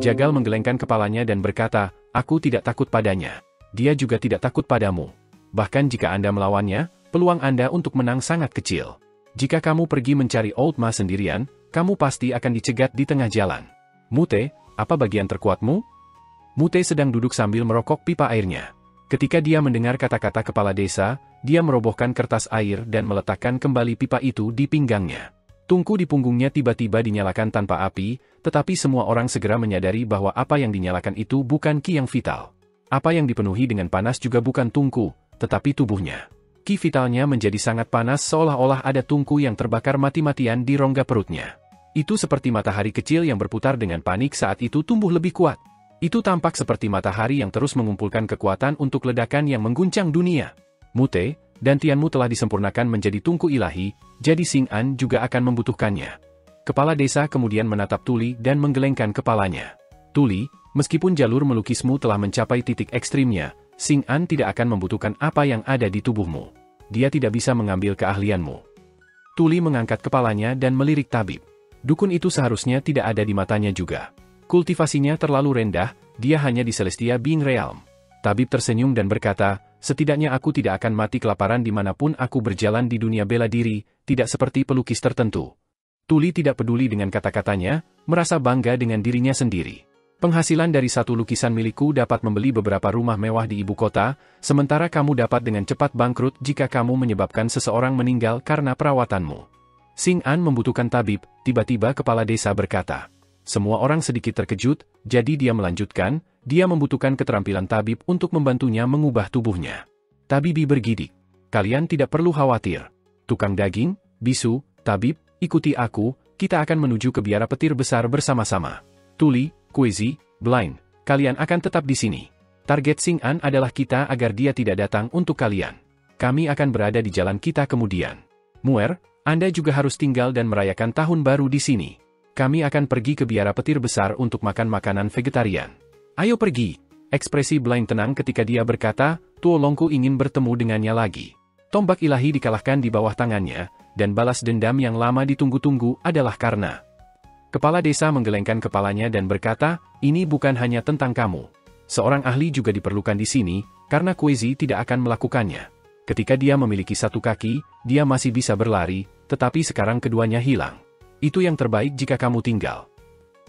Jagal menggelengkan kepalanya dan berkata, aku tidak takut padanya. Dia juga tidak takut padamu. Bahkan jika Anda melawannya, peluang Anda untuk menang sangat kecil. Jika kamu pergi mencari Old Ma sendirian, kamu pasti akan dicegat di tengah jalan. Mute, apa bagian terkuatmu? Mute sedang duduk sambil merokok pipa airnya. Ketika dia mendengar kata-kata kepala desa, dia merobohkan kertas air dan meletakkan kembali pipa itu di pinggangnya. Tungku di punggungnya tiba-tiba dinyalakan tanpa api, tetapi semua orang segera menyadari bahwa apa yang dinyalakan itu bukan ki yang vital. Apa yang dipenuhi dengan panas juga bukan tungku, tetapi tubuhnya. Ki vitalnya menjadi sangat panas seolah-olah ada tungku yang terbakar mati-matian di rongga perutnya. Itu seperti matahari kecil yang berputar dengan panik saat itu tumbuh lebih kuat. Itu tampak seperti matahari yang terus mengumpulkan kekuatan untuk ledakan yang mengguncang dunia. Mute, dantianmu telah disempurnakan menjadi tungku ilahi, jadi Xing An juga akan membutuhkannya. Kepala desa kemudian menatap Tuli dan menggelengkan kepalanya. Tuli, meskipun jalur melukismu telah mencapai titik ekstrimnya, Xing An tidak akan membutuhkan apa yang ada di tubuhmu. Dia tidak bisa mengambil keahlianmu. Tuli mengangkat kepalanya dan melirik tabib. Dukun itu seharusnya tidak ada di matanya juga. Kultivasinya terlalu rendah, dia hanya di Celestia Being Realm. Tabib tersenyum dan berkata, setidaknya aku tidak akan mati kelaparan dimanapun aku berjalan di dunia bela diri, tidak seperti pelukis tertentu. Tuli tidak peduli dengan kata-katanya, merasa bangga dengan dirinya sendiri. Penghasilan dari satu lukisan milikku dapat membeli beberapa rumah mewah di ibu kota, sementara kamu dapat dengan cepat bangkrut jika kamu menyebabkan seseorang meninggal karena perawatanmu. Xing An membutuhkan tabib, tiba-tiba kepala desa berkata. Semua orang sedikit terkejut, jadi dia melanjutkan, dia membutuhkan keterampilan tabib untuk membantunya mengubah tubuhnya. Tabibi bergidik. Kalian tidak perlu khawatir. Tukang daging, bisu, tabib, ikuti aku, kita akan menuju ke biara petir besar bersama-sama. Tuli, Kuezi, Blind, kalian akan tetap di sini. Target Xing An adalah kita agar dia tidak datang untuk kalian. Kami akan berada di jalan kita kemudian. Muer, Anda juga harus tinggal dan merayakan tahun baru di sini. Kami akan pergi ke biara petir besar untuk makan makanan vegetarian. Ayo pergi. Ekspresi Blind tenang ketika dia berkata, Tuo Longku ingin bertemu dengannya lagi. Tombak ilahi dikalahkan di bawah tangannya, dan balas dendam yang lama ditunggu-tunggu adalah karena. Kepala desa menggelengkan kepalanya dan berkata, ini bukan hanya tentang kamu. Seorang ahli juga diperlukan di sini, karena Kuezi tidak akan melakukannya. Ketika dia memiliki satu kaki, dia masih bisa berlari, tetapi sekarang keduanya hilang. Itu yang terbaik jika kamu tinggal.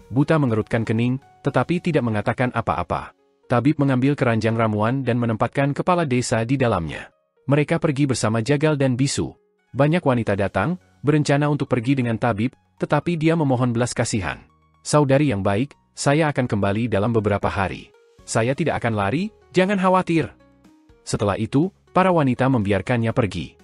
Buta mengerutkan kening, tetapi tidak mengatakan apa-apa. Tabib mengambil keranjang ramuan dan menempatkan kepala desa di dalamnya. Mereka pergi bersama Jagal dan Bisu. Banyak wanita datang, berencana untuk pergi dengan tabib, tetapi dia memohon belas kasihan. Saudari yang baik, saya akan kembali dalam beberapa hari. Saya tidak akan lari, jangan khawatir. Setelah itu, para wanita membiarkannya pergi.